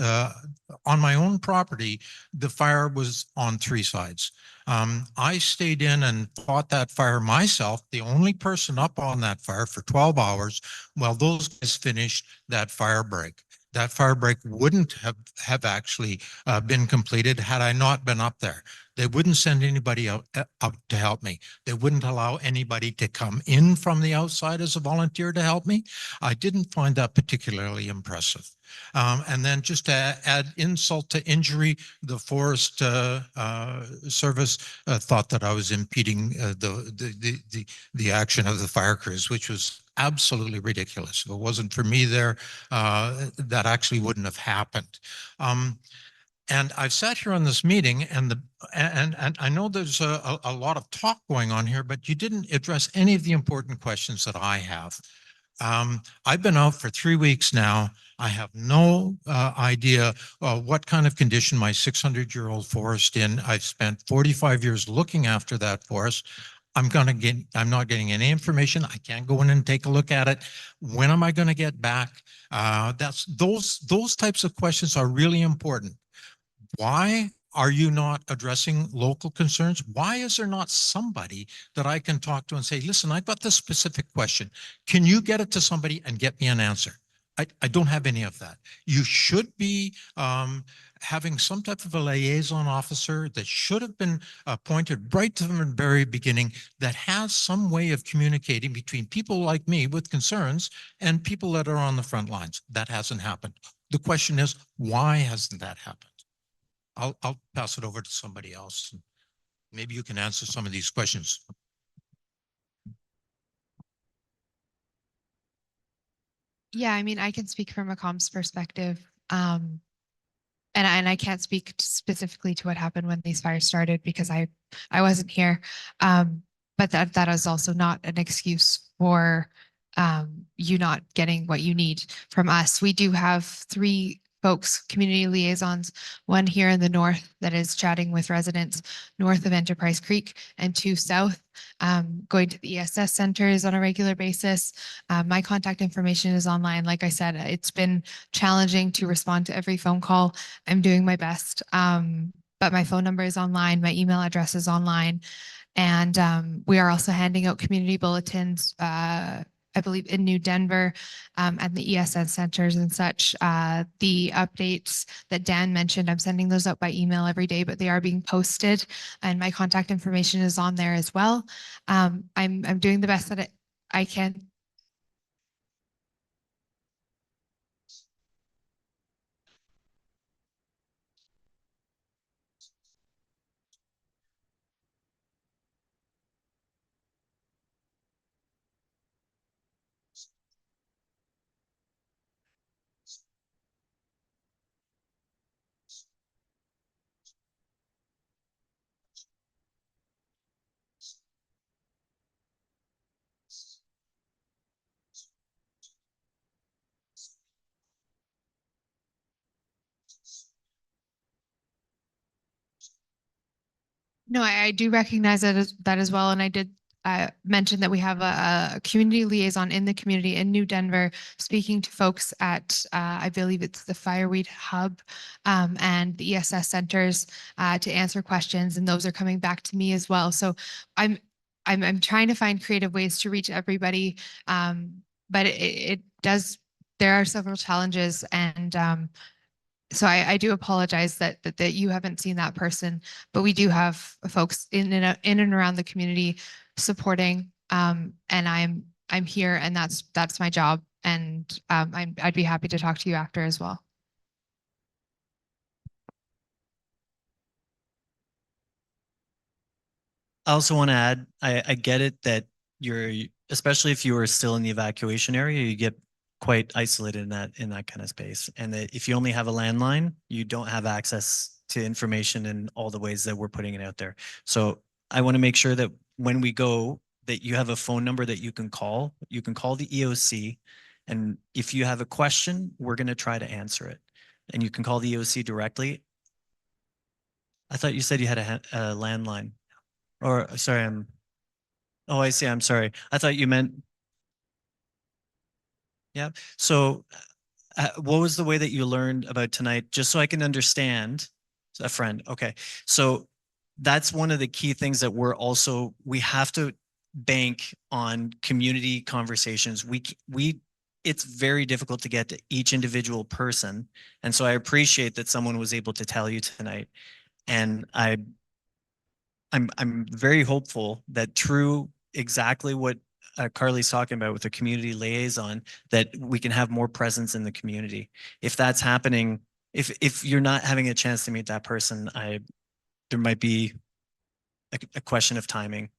on my own property, the fire was on 3 sides. I stayed in and fought that fire myself, the only person up on that fire for 12 hours while those guys finished that fire break. That fire break wouldn't have actually been completed had I not been up there. They wouldn't send anybody out to help me. They wouldn't allow anybody to come in from the outside as a volunteer to help me. I didn't find that particularly impressive. And then just to add insult to injury, the Forest Service thought that I was impeding the action of the fire crews, which was absolutely ridiculous. If it wasn't for me there, that actually wouldn't have happened. And I've sat here on this meeting, and I know there's a lot of talk going on here, but you didn't address any of the important questions that I have. I've been out for 3 weeks now. I have no idea what kind of condition my 600-year-old forest in. I've spent 45 years looking after that forest. I'm not getting any information. I can't go in and take a look at it. When am I going to get back? Those types of questions are really important. Why are you not addressing local concerns? Why is there not somebody that I can talk to and say, listen, I've got this specific question. Can you get it to somebody and get me an answer? I don't have any of that. You should be having some type of a liaison officer that should have been appointed right from the very beginning, that has some way of communicating between people like me with concerns and people that are on the front lines. That hasn't happened. The question is, why hasn't that happened? I'll pass it over to somebody else. Maybe you can answer some of these questions. Yeah, I mean, I can speak from a comms perspective. and I can't speak specifically to what happened when these fires started because I wasn't here. But that is also not an excuse for you not getting what you need from us. We do have 3 folks, community liaisons, one here in the north that is chatting with residents north of Enterprise Creek, and 2 south, going to the ESS centers on a regular basis. My contact information is online. Like I said, it's been challenging to respond to every phone call. I'm doing my best. But my phone number is online, my email address is online, and we are also handing out community bulletins. I believe in New Denver, and the ESN centers and such. The updates that Dan mentioned, I'm sending those out by email every day, but they are being posted, and my contact information is on there as well. I'm doing the best that I can. No, I do recognize that as well. And I did mention that we have a community liaison in the community in New Denver speaking to folks at, I believe it's the Fireweed Hub, and the ESS centers to answer questions. And those are coming back to me as well. So I'm, I'm trying to find creative ways to reach everybody. But it does, there are several challenges, and so I do apologize that you haven't seen that person, but we do have folks in and around the community supporting. And I'm here, and that's my job. And I'd be happy to talk to you after as well. I also want to add, I get it that you're, especially if you are still in the evacuation area, you get quite isolated in that kind of space. And that if you only have a landline, you don't have access to information in all the ways that we're putting it out there. So I want to make sure that when we go, that you have a phone number that you can call. You can call the EOC, and if you have a question, we're going to try to answer it. And you can call the EOC directly. I thought you said you had a landline. Or sorry, oh, I see. I'm sorry. I thought you meant, yeah. So what was the way that you learned about tonight? Just so I can understand. A friend. Okay. So that's one of the key things that we have to bank on community conversations. It's very difficult to get to each individual person. And so I appreciate that someone was able to tell you tonight. And I'm very hopeful that through exactly what Carly's talking about with the community liaison, that we can have more presence in the community. If that's happening, if you're not having a chance to meet that person, there might be a question of timing,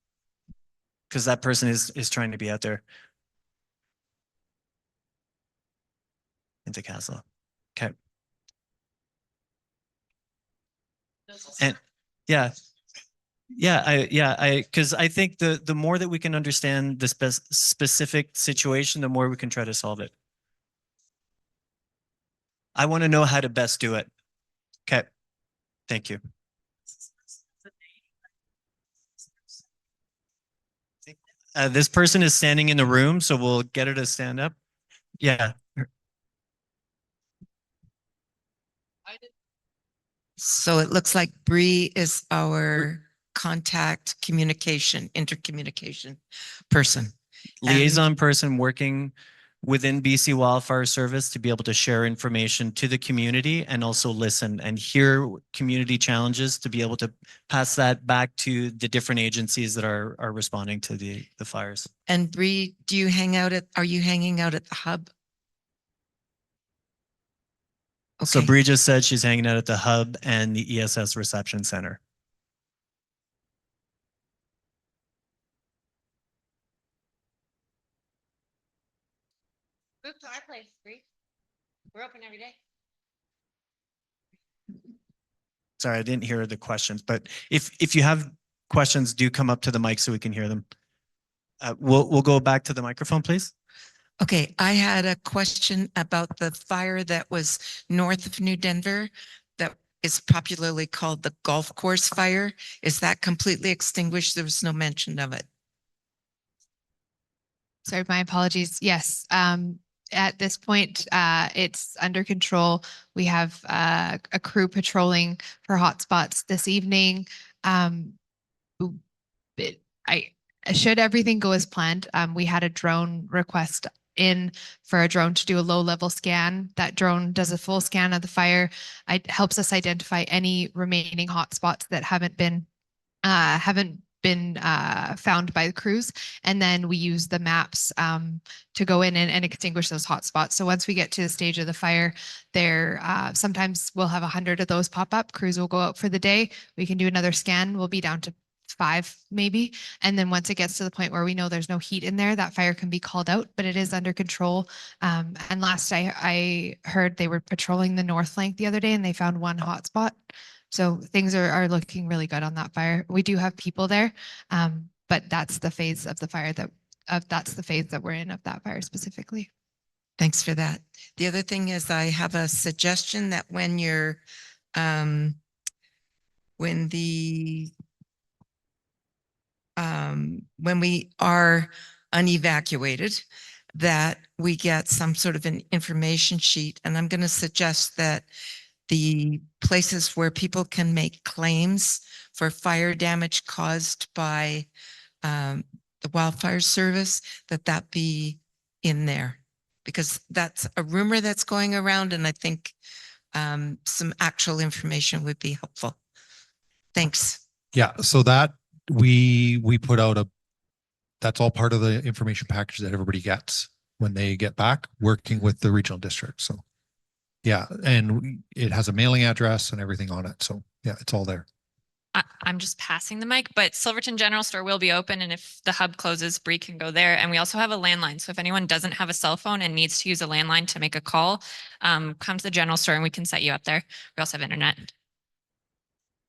because that person is trying to be out there into Castle. Okay. And yeah. Because I think the more that we can understand the specific situation, the more we can try to solve it. I want to know how to best do it. Okay. Thank you. This person is standing in the room, so we'll get her to stand up. Yeah. So it looks like Bree is our contact intercommunication person. Liaison person working within BC Wildfire Service to be able to share information to the community and also listen and hear community challenges, to be able to pass that back to the different agencies that are responding to the fires. And Bree, are you hanging out at the hub? So Bree just said she's hanging out at the hub and the ESS reception center. Move to our place, Bree. We're open every day. Sorry, I didn't hear the questions, but if you have questions, do come up to the mic so we can hear them. We'll go back to the microphone, please. Okay, I had a question about the fire that was north of New Denver that is popularly called the golf course fire. Is that completely extinguished? There was no mention of it. Sorry, my apologies. Yes. At this point, it's under control. We have a crew patrolling for hotspots this evening. Should everything go as planned, we had a drone request in for a drone to do a low level scan. That drone does a full scan of the fire. It helps us identify any remaining hotspots that haven't been found by the crews. And then we use the maps to go in and extinguish those hotspots. So once we get to the stage of the fire, there sometimes we'll have 100 of those pop up. Crews will go out for the day. We can do another scan. We'll be down to 5 maybe. And then once it gets to the point where we know there's no heat in there, that fire can be called out, but it is under control. And last I heard they were patrolling the north flank the other day and they found one hotspot. So things are looking really good on that fire. We do have people there, but that's the phase of the fire that's the phase that we're in of that fire specifically. Thanks for that. The other thing is I have a suggestion that when you're, when we are unevacuated, that we get some sort of an information sheet. And I'm going to suggest that the places where people can make claims for fire damage caused by the wildfire service, that be in there, because that's a rumor that's going around. And I think some actual information would be helpful. Thanks. Yeah, so that we put out that's all part of the information package that everybody gets when they get back, working with the regional district. So yeah, and it has a mailing address and everything on it. So yeah, it's all there. I'm just passing the mic, but Silverton General Store will be open, and if the hub closes, Bree can go there. And we also have a landline. So if anyone doesn't have a cell phone and needs to use a landline to make a call, come to the general store and we can set you up there. We also have internet.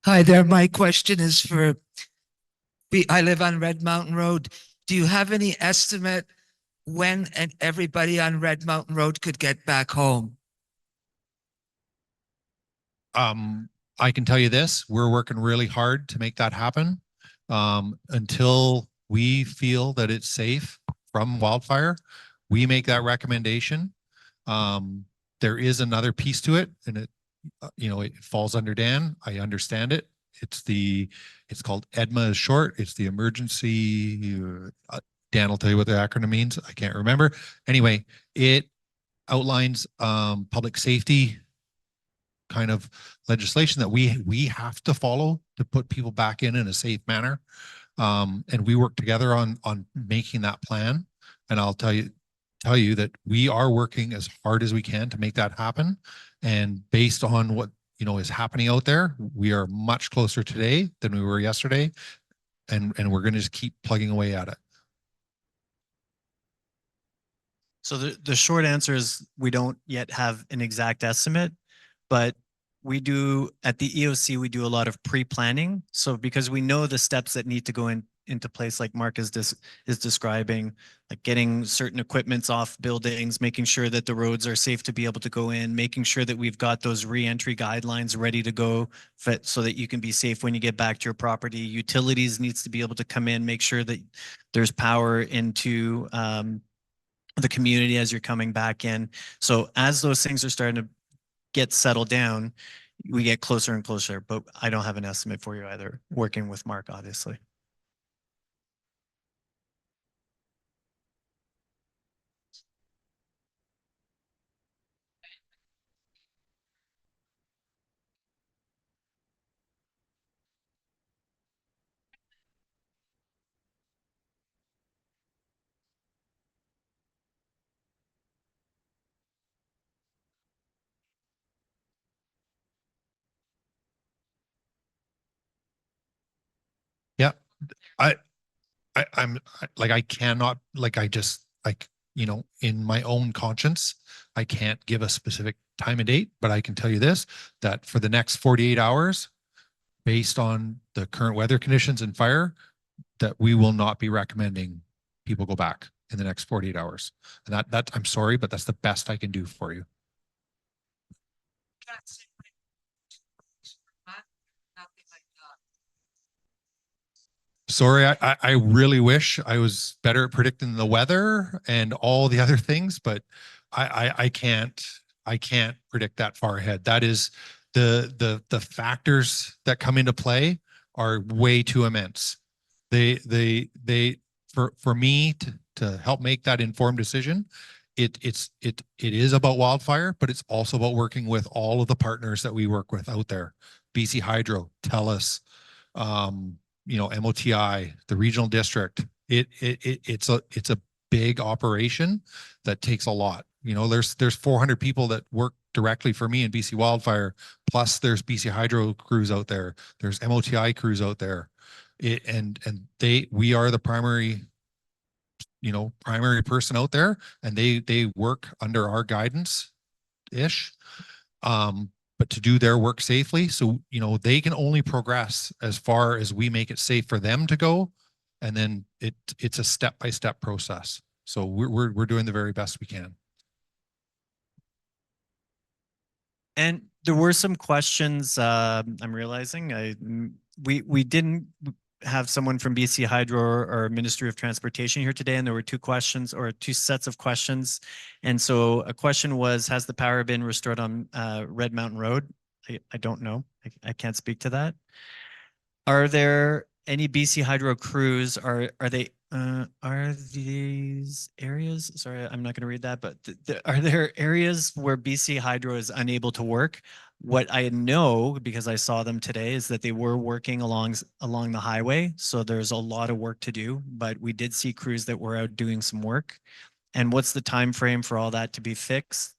Hi there. My question is for, I live on Red Mountain Road. Do you have any estimate when everybody on Red Mountain Road could get back home? I can tell you this, we're working really hard to make that happen. Until we feel that it's safe from wildfire, we make that recommendation. There is another piece to it, and it falls under Dan. I understand it. It's called EDMA is short. It's the emergency. Dan will tell you what the acronym means. I can't remember. Anyway, it outlines public safety kind of legislation that we have to follow to put people back in a safe manner. And we work together on making that plan. And I'll tell you that we are working as hard as we can to make that happen. And based on what is happening out there, we are much closer today than we were yesterday. And we're going to just keep plugging away at it. So the short answer is we don't yet have an exact estimate, but we do at the EOC, we do a lot of pre-planning. So because we know the steps that need to go into place, like Mark is describing, like getting certain equipments off buildings, making sure that the roads are safe to be able to go in, making sure that we've got those re-entry guidelines ready to go so that you can be safe when you get back to your property. Utilities needs to be able to come in, make sure that there's power into the community as you're coming back in. So as those things are starting to get settled down, we get closer and closer, but I don't have an estimate for you either, working with Mark, obviously. Yeah, I'm like, I cannot, like, in my own conscience, I can't give a specific time and date, but I can tell you this, that for the next 48 hours, based on the current weather conditions and fire, that we will not be recommending people go back in the next 48 hours. And that I'm sorry, but that's the best I can do for you. Sorry, I really wish I was better at predicting the weather and all the other things, but I can't predict that far ahead. That is the factors that come into play are way too immense. They for me to help make that informed decision, it is about wildfire, but it's also about working with all of the partners that we work with out there. BC Hydro, TELUS, MOTI, the regional district. It's a big operation that takes a lot. There's 400 people that work directly for me in BC Wildfire, plus there's BC Hydro crews out there. There's MOTI crews out there. We are the primary person out there, and they work under our guidance ish. But to do their work safely. So, they can only progress as far as we make it safe for them to go. And then it's a step-by-step process. So we're doing the very best we can. And there were some questions, I'm realizing we didn't have someone from BC Hydro or Ministry of Transportation here today, and there were two sets of questions. And so a question was, has the power been restored on Red Mountain Road? I don't know. I can't speak to that. Are there any BC Hydro crews? Are these areas? Sorry, I'm not going to read that, but are there areas where BC Hydro is unable to work? What I know, because I saw them today, is that they were working along the highway. So there's a lot of work to do, but we did see crews that were out doing some work. And what's the time frame for all that to be fixed?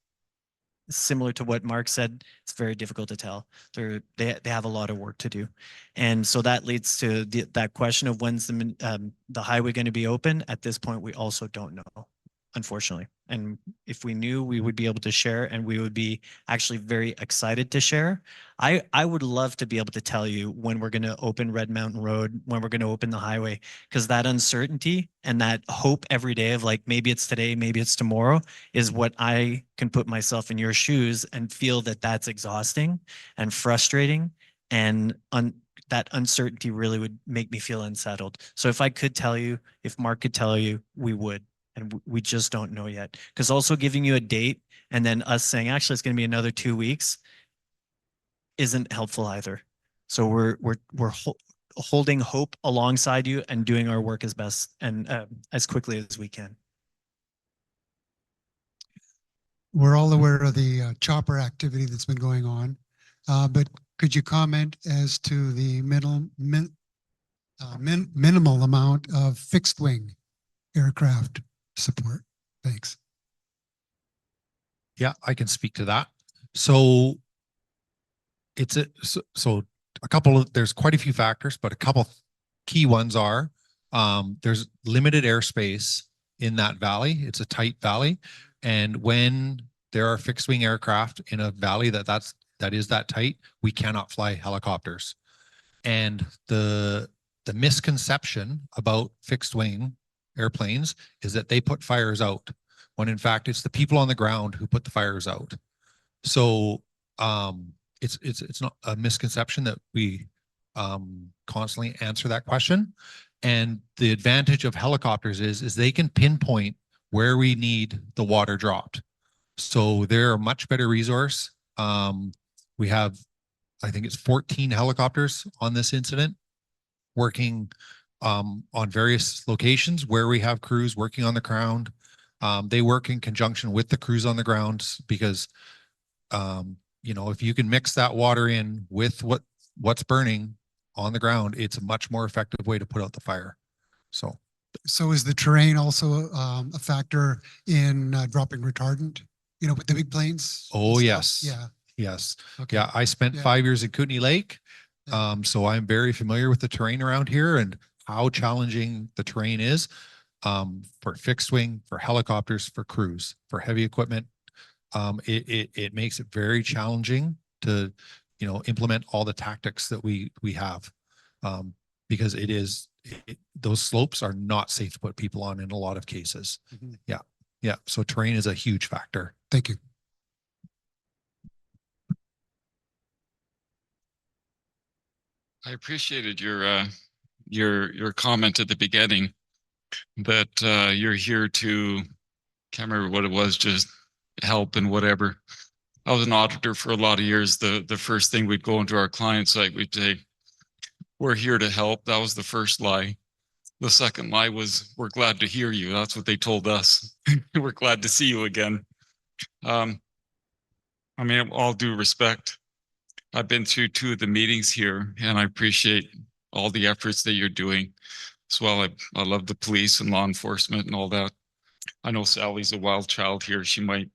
Similar to what Mark said, it's very difficult to tell. They have a lot of work to do. And so that leads to that question of when's the highway going to be open. At this point, we also don't know, unfortunately. And if we knew, we would be able to share, and we would be actually very excited to share. I would love to be able to tell you when we're going to open Red Mountain Road, when we're going to open the highway, because that uncertainty and that hope every day of like, maybe it's today, maybe it's tomorrow, is what I can put myself in your shoes and feel that that's exhausting and frustrating. And that uncertainty really would make me feel unsettled. So if I could tell you, if Mark could tell you, we would. And we just don't know yet. Because also giving you a date and then us saying, actually, it's going to be another 2 weeks isn't helpful either. So we're holding hope alongside you and doing our work as best and as quickly as we can. We're all aware of the chopper activity that's been going on, but could you comment as to the minimal amount of fixed wing aircraft support? Thanks. Yeah, I can speak to that. So there's quite a few factors, but a couple key ones are there's limited airspace in that valley. It's a tight valley. And when there are fixed wing aircraft in a valley that is that tight, we cannot fly helicopters. And the misconception about fixed wing airplanes is that they put fires out, when in fact it's the people on the ground who put the fires out. So it's not a misconception that we constantly answer that question. And the advantage of helicopters is they can pinpoint where we need the water dropped. So they're a much better resource. We have, I think it's 14 helicopters on this incident working on various locations where we have crews working on the ground. They work in conjunction with the crews on the ground because, if you can mix that water in with what's burning on the ground, it's a much more effective way to put out the fire. So is the terrain also a factor in dropping retardant, with the big planes? Oh, yes. Yeah. Yes. Okay. Yeah. I spent 5 years at Kootenay Lake. So I'm very familiar with the terrain around here and how challenging the terrain is for fixed wing, for helicopters, for crews, for heavy equipment. It makes it very challenging to, implement all the tactics that we have. Because those slopes are not safe to put people on in a lot of cases. Mhm. Yeah. So terrain is a huge factor. Thank you. I appreciated your comment at the beginning that you're here to, can't remember what it was, just help and whatever. I was an auditor for a lot of years. The first thing we'd go into our client site, we'd say, "We're here to help." That was the first lie. The second lie was, "We're glad to hear you." That's what they told us. "We're glad to see you again." I mean, all due respect, I've been through 2 of the meetings here, and I appreciate all the efforts that you're doing as well. I love the police and law enforcement and all that. I know Sally's a wild child here. She might,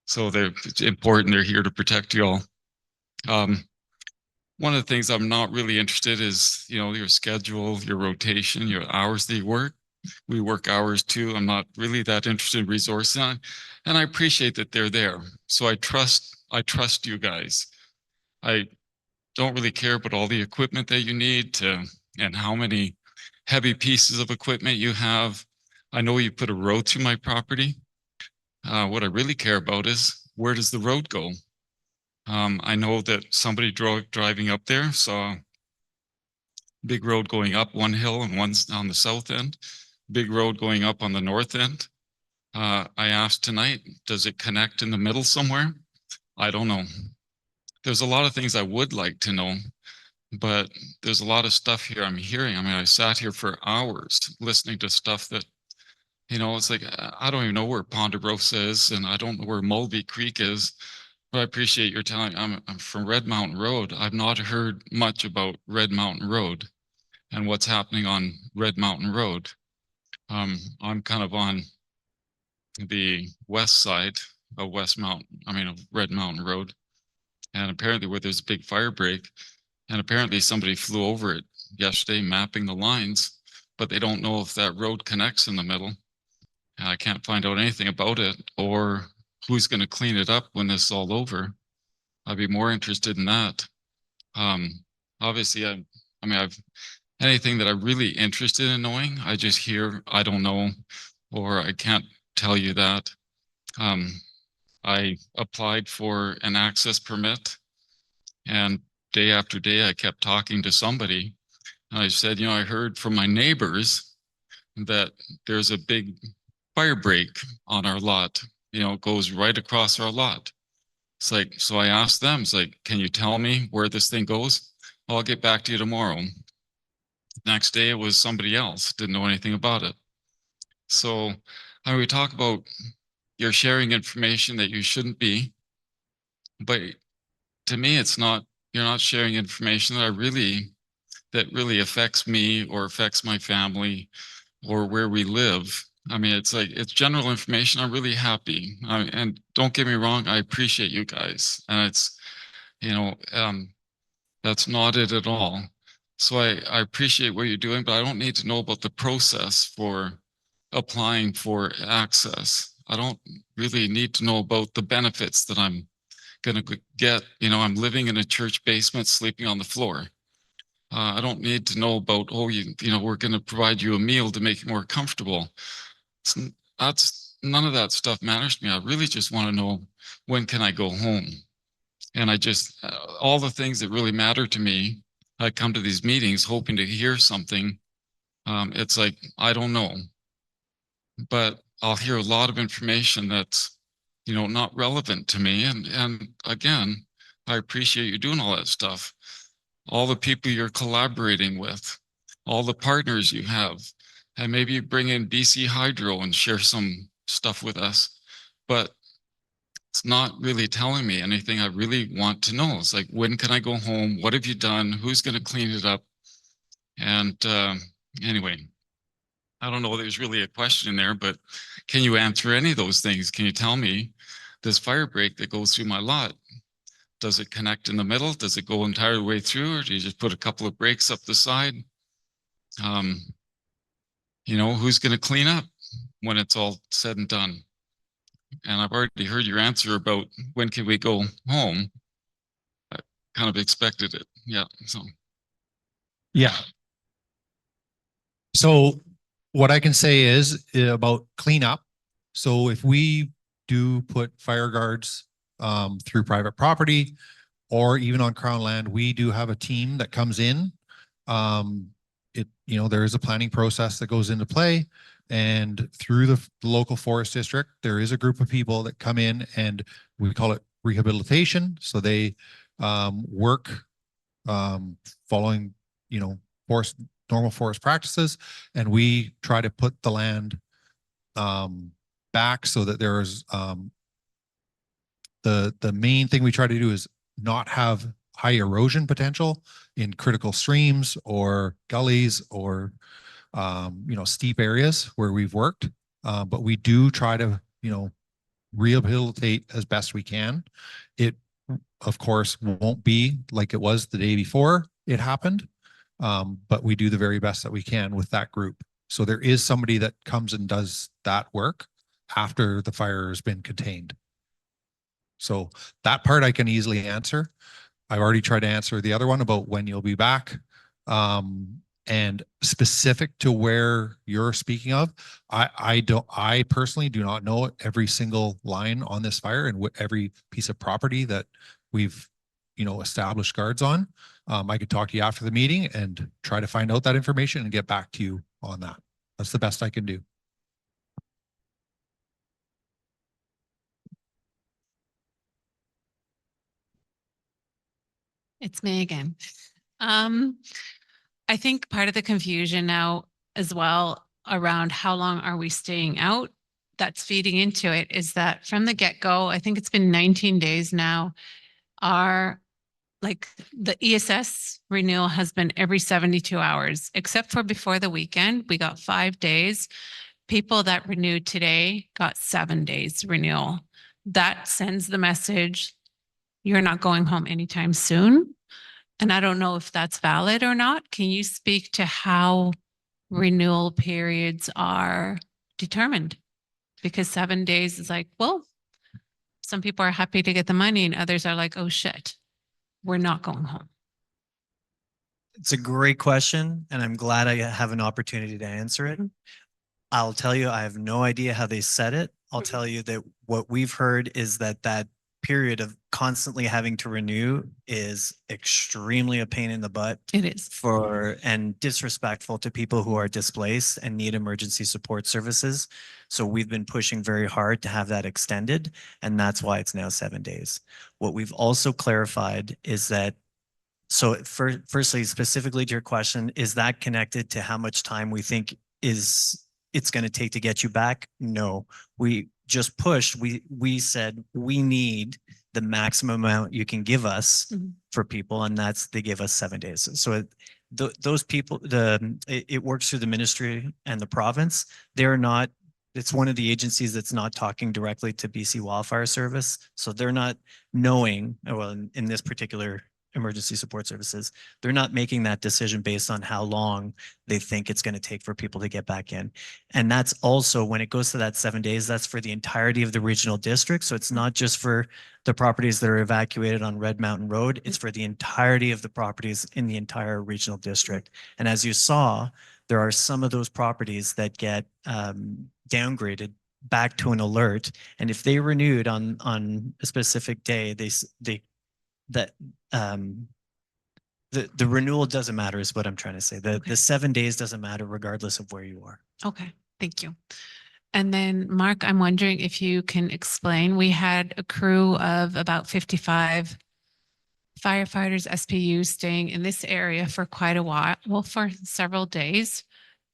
so it's important. They're here to protect you all. One of the things I'm not really interested is, your schedule, your rotation, your hours that you work. We work hours too. I'm not really that interested in resources, and I appreciate that they're there. So I trust you guys. I don't really care about all the equipment that you need and how many heavy pieces of equipment you have. I know you put a road through my property. What I really care about is, where does the road go? I know that somebody driving up there saw big road going up one hill and one's on the south end, big road going up on the north end. I asked tonight, does it connect in the middle somewhere? I don't know. There's a lot of things I would like to know, but there's a lot of stuff here I'm hearing. I mean, I sat here for hours listening to stuff that, it's like, I don't even know where Ponderosa is, and I don't know where Mulvey Creek is. But I appreciate your telling. I'm from Red Mountain Road. I've not heard much about Red Mountain Road and what's happening on Red Mountain Road. I'm kind of on the west side of of Red Mountain Road. And apparently where there's a big fire break, and apparently somebody flew over it yesterday mapping the lines, but they don't know if that road connects in the middle. And I can't find out anything about it or who's going to clean it up when this is all over. I'd be more interested in that. Obviously, I've anything that I'm really interested in knowing, I just hear, I don't know, or I can't tell you that. I applied for an access permit, and day after day, I kept talking to somebody. And I said, I heard from my neighbors that there's a big fire break on our lot. It goes right across our lot. It's like, so I asked them, it's like, can you tell me where this thing goes? I'll get back to you tomorrow. Next day, it was somebody else, didn't know anything about it. So we talk about you're sharing information that you shouldn't be, but to me, you're not sharing information that really affects me or affects my family or where we live. I mean, it's general information. I'm really happy. And don't get me wrong, I appreciate you guys. And it's, that's not it at all. So I appreciate what you're doing, but I don't need to know about the process for applying for access. I don't really need to know about the benefits that I'm going to get. I'm living in a church basement, sleeping on the floor. I don't need to know about, we're going to provide you a meal to make you more comfortable. None of that stuff matters to me. I really just want to know, when can I go home? And all the things that really matter to me, I come to these meetings hoping to hear something. It's like, I don't know, but I'll hear a lot of information that's, not relevant to me. And again, I appreciate you doing all that stuff. All the people you're collaborating with, all the partners you have, and maybe you bring in BC Hydro and share some stuff with us. But it's not really telling me anything I really want to know. It's like, when can I go home? What have you done? Who's going to clean it up? And anyway, I don't know, there's really a question in there, but can you answer any of those things? Can you tell me, this fire break that goes through my lot, does it connect in the middle? Does it go entire way through, or do you just put a couple of breaks up the side? Who's going to clean up when it's all said and done? And I've already heard your answer about when can we go home. kind of expected it. Yeah. So Yeah. So what I can say is about cleanup. So if we do put fire guards through private property or even on Crown land, we do have a team that comes in. There is a planning process that goes into play, and through the local forest district, there is a group of people that come in, and we call it rehabilitation. So they work following, normal forest practices, and we try to put the land back so that there is the main thing we try to do is not have high erosion potential in critical streams or gullies or steep areas where we've worked. But we do try to rehabilitate as best we can. It of course won't be like it was the day before it happened, but we do the very best that we can with that group. So there is somebody that comes and does that work after the fire has been contained. So that part I can easily answer. I've already tried to answer the other one about when you'll be back. And specific to where you're speaking of, I personally do not know every single line on this fire and every piece of property that we've, established guards on. I could talk to you after the meeting and try to find out that information and get back to you on that. That's the best I can do. It's me again. I think part of the confusion now as well around how long are we staying out that's feeding into it is that from the get-go, I think it's been 19 days now, the ESS renewal has been every 72 hours, except for before the weekend. We got 5 days. People that renewed today got 7 days renewal. That sends the message, you're not going home anytime soon. And I don't know if that's valid or not. Can you speak to how renewal periods are determined? Because 7 days is like, well, some people are happy to get the money and others are like, oh shit, we're not going home. It's a great question, and I'm glad I have an opportunity to answer it. I'll tell you, I have no idea how they set it. I'll tell you that what we've heard is that period of constantly having to renew is extremely a pain in the butt. It is. And disrespectful to people who are displaced and need emergency support services. So we've been pushing very hard to have that extended, and that's why it's now 7 days. What we've also clarified is that, so firstly, specifically to your question, is that connected to how much time we think it's going to take to get you back? No, we just pushed. We said we need the maximum amount you can give us for people, and they give us 7 days. So those people, it works through the ministry and the province. They're not. It's one of the agencies that's not talking directly to BC Wildfire Service, so they're not knowing. Well, in this particular emergency support services, they're not making that decision based on how long they think it's going to take for people to get back in. And that's also, when it goes to that 7 days, that's for the entirety of the regional district. So it's not just for the properties that are evacuated on Red Mountain Road, it's for the entirety of the properties in the entire regional district. And as you saw, there are some of those properties that get downgraded back to an alert. And if they renewed on a specific day, the renewal doesn't matter is what I'm trying to say. The 7 days doesn't matter regardless of where you are. Okay, thank you. And then Mark, I'm wondering if you can explain, we had a crew of about 55 firefighters, SPUs staying in this area for quite a while, well, for several days.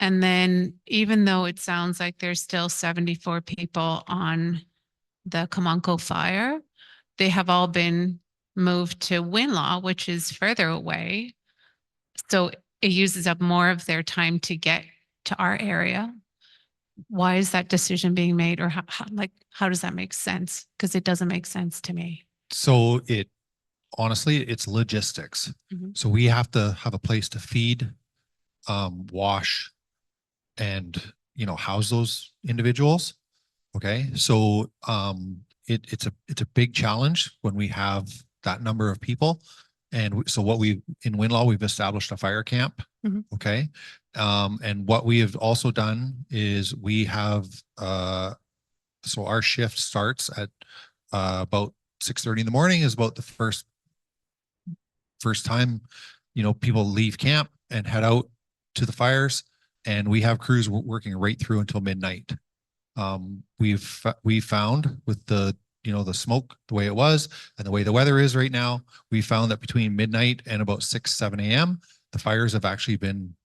And then even though it sounds like there's still 74 people on the Comanco fire, they have all been moved to Winlaw, which is further away. So it uses up more of their time to get to our area. Why is that decision being made, or how does that make sense? Because it doesn't make sense to me. So honestly, it's logistics. So we have to have a place to feed, wash, and house those individuals. Okay, so it's a big challenge when we have that number of people. And so what we, in Winlaw, we've established a fire camp. Mhm. Okay. And what we have also done is we have, so our shift starts at about 6:30 in the morning is about the first time, people leave camp and head out to the fires. And we have crews working right through until midnight. We found with the smoke, the way it was and the way the weather is right now, we found that between midnight and about 6-7 a.m., the fires have actually been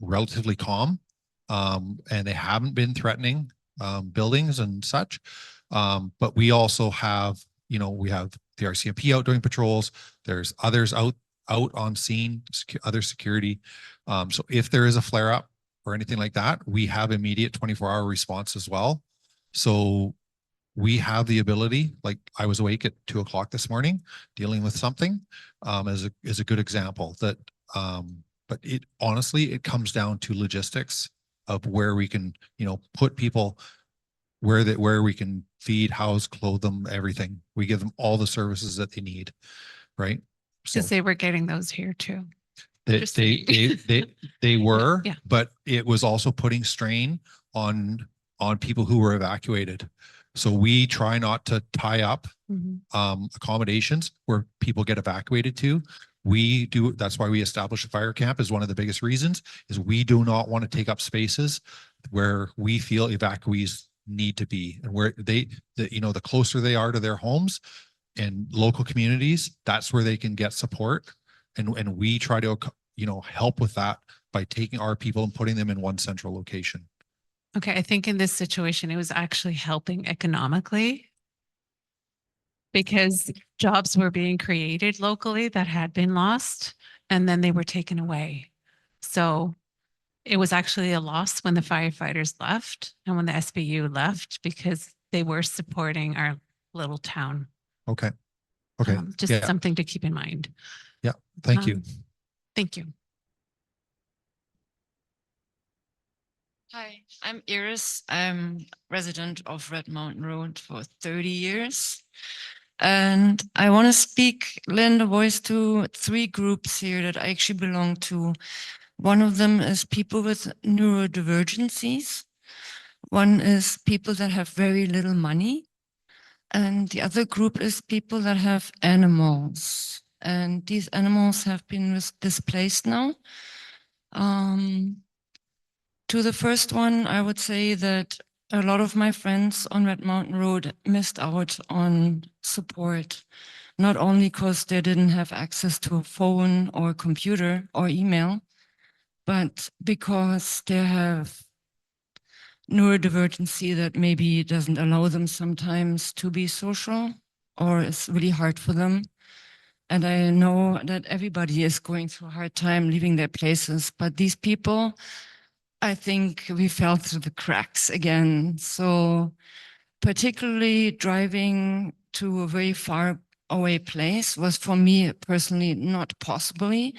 relatively calm. And they haven't been threatening buildings and such. But we also have, we have the RCMP out doing patrols. There's others out on scene, other security. So if there is a flare up or anything like that, we have immediate 24-hour response as well. So we have the ability, like I was awake at 2 o'clock this morning dealing with something, as a good example that, but it honestly, it comes down to logistics of where we can, put people where we can feed, house, clothe them, everything. We give them all the services that they need, right? So Because they were getting those here too. they Just they saying. they were, Yeah. but it was also putting strain on people who were evacuated. So we try not to tie up Mhm. accommodations where people get evacuated to. We do, that's why we established a fire camp, is one of the biggest reasons, is we do not want to take up spaces where we feel evacuees need to be, and where the closer they are to their homes and local communities, that's where they can get support. And we try to, help with that by taking our people and putting them in one central location. Okay, I think in this situation, it was actually helping economically because jobs were being created locally that had been lost and then they were taken away. So it was actually a loss when the firefighters left and when the SBU left because they were supporting our little town. Okay. Okay. Just Yeah. something to keep in mind. Yeah. Thank you. Thank you. Hi, I'm Iris. I'm resident of Red Mountain Road for 30 years. And I want to lend a voice to 3 groups here that I actually belong to. One of them is people with neurodivergencies. One is people that have very little money. And the other group is people that have animals. And these animals have been displaced now. To the first one, I would say that a lot of my friends on Red Mountain Road missed out on support, not only because they didn't have access to a phone or computer or email, but because they have neurodivergency that maybe doesn't allow them sometimes to be social, or it's really hard for them. And I know that everybody is going through a hard time leaving their places, but these people, I think we fell through the cracks again. So particularly driving to a very far away place was for me personally not possible,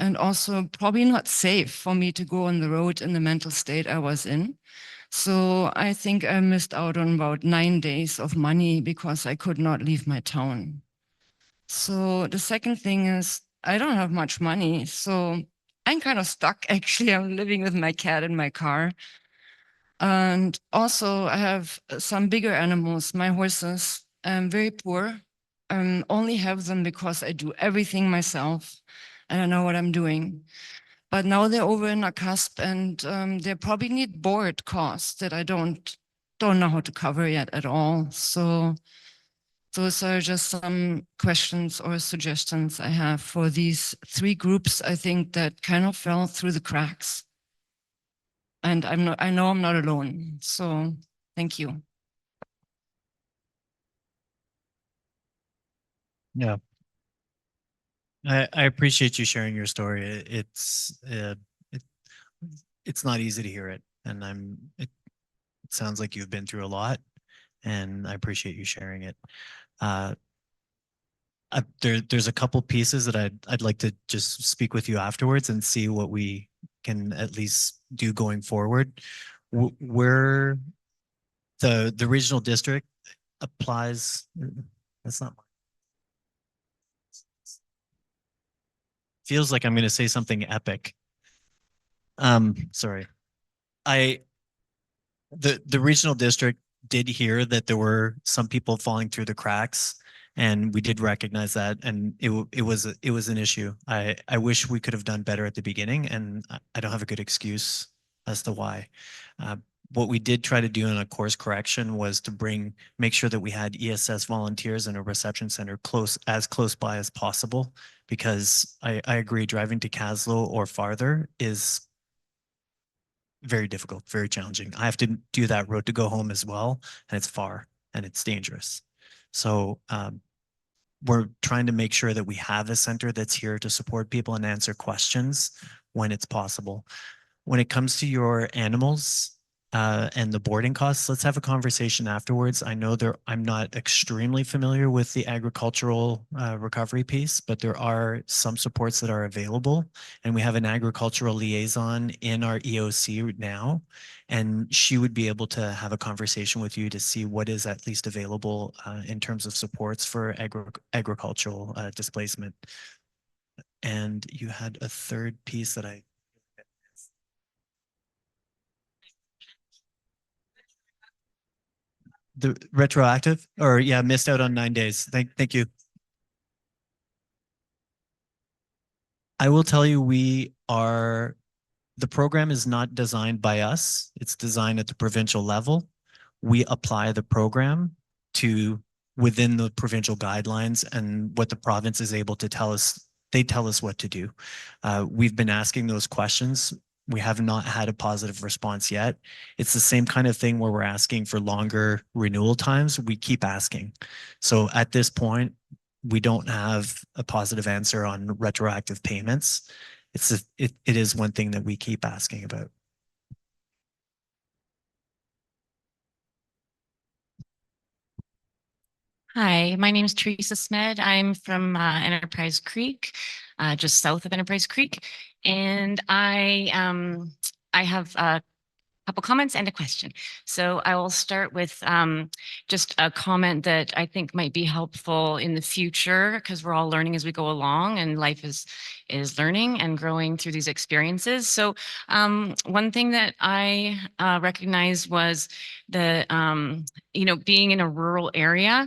and also probably not safe for me to go on the road in the mental state I was in. So I think I missed out on about 9 days of money because I could not leave my town. So the second thing is I don't have much money. So I'm kind of stuck, actually. I'm living with my cat in my car. And also I have some bigger animals, my horses. I'm very poor. I only have them because I do everything myself and I know what I'm doing. But now they're over in a cusp and they probably need board costs that I don't know how to cover yet at all. So those are just some questions or suggestions I have for these 3 groups, I think, that kind of fell through the cracks. And I know I'm not alone. So thank you. Yeah. I appreciate you sharing your story. It's not easy to hear it. And it sounds like you've been through a lot, and I appreciate you sharing it. There's a couple pieces that I'd like to just speak with you afterwards and see what we can at least do going forward. Where the regional district applies, that's not feels like I'm going to say something epic. Sorry. The regional district did hear that there were some people falling through the cracks, and we did recognize that, and it was an issue. I wish we could have done better at the beginning, and I don't have a good excuse as to why. What we did try to do in a course correction was to make sure that we had ESS volunteers in a reception center as close by as possible, because I agree, driving to Caslow or farther is very difficult, very challenging. I have to do that road to go home as well, and it's far and it's dangerous. So we're trying to make sure that we have a center that's here to support people and answer questions when it's possible. When it comes to your animals and the boarding costs, let's have a conversation afterwards. I know I'm not extremely familiar with the agricultural recovery piece, but there are some supports that are available. And we have an agricultural liaison in our EOC now, and she would be able to have a conversation with you to see what is at least available in terms of supports for agricultural displacement. And you had a third piece that the retroactive, or yeah, missed out on 9 days. Thank you. I will tell you, the program is not designed by us. It's designed at the provincial level. We apply the program to within the provincial guidelines and what the province is able to tell us. They tell us what to do. We've been asking those questions. We have not had a positive response yet. It's the same kind of thing where we're asking for longer renewal times. We keep asking. So at this point, we don't have a positive answer on retroactive payments. It is one thing that we keep asking about. Hi, my name is Teresa Smed. I'm from Enterprise Creek, just south of Enterprise Creek, and I have a couple comments and a question. So I will start with just a comment that I think might be helpful in the future, because we're all learning as we go along, and life is learning and growing through these experiences. So one thing that I recognized was the being in a rural area,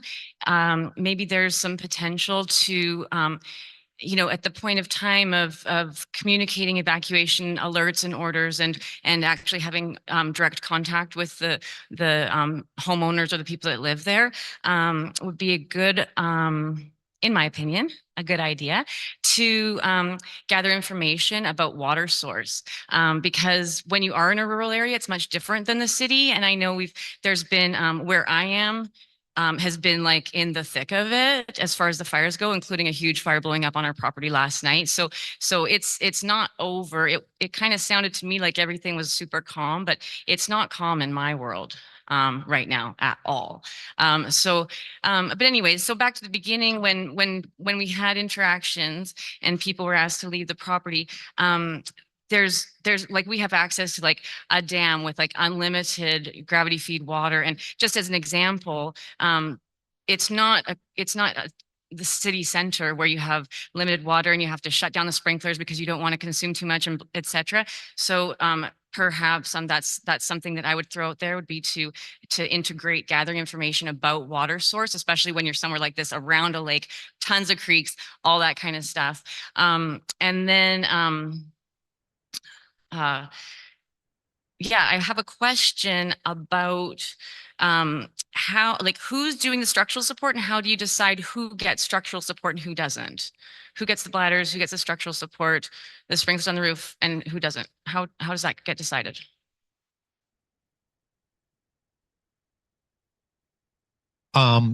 maybe there's some potential to at the point of time of communicating evacuation alerts and orders and actually having direct contact with the homeowners or the people that live there would be a good, in my opinion, a good idea to gather information about water source, because when you are in a rural area, it's much different than the city. And I know there's been where I am, has been like in the thick of it as far as the fires go, including a huge fire blowing up on our property last night. So it's not over. It kind of sounded to me like everything was super calm, but it's not calm in my world right now at all. But anyways, so back to the beginning, when we had interactions and people were asked to leave the property, there's like, we have access to like a dam with like unlimited gravity feed water. And just as an example, it's not the city center where you have limited water and you have to shut down the sprinklers because you don't want to consume too much, and etc. So perhaps that's something that I would throw out there, would be to integrate gathering information about water source, especially when you're somewhere like this around a lake, tons of creeks, all that kind of stuff. And then yeah, I have a question about how, like, who's doing the structural support, and how do you decide who gets structural support and who doesn't? Who gets the bladders, who gets the structural support, the sprinklers on the roof, and who doesn't? How does that get decided?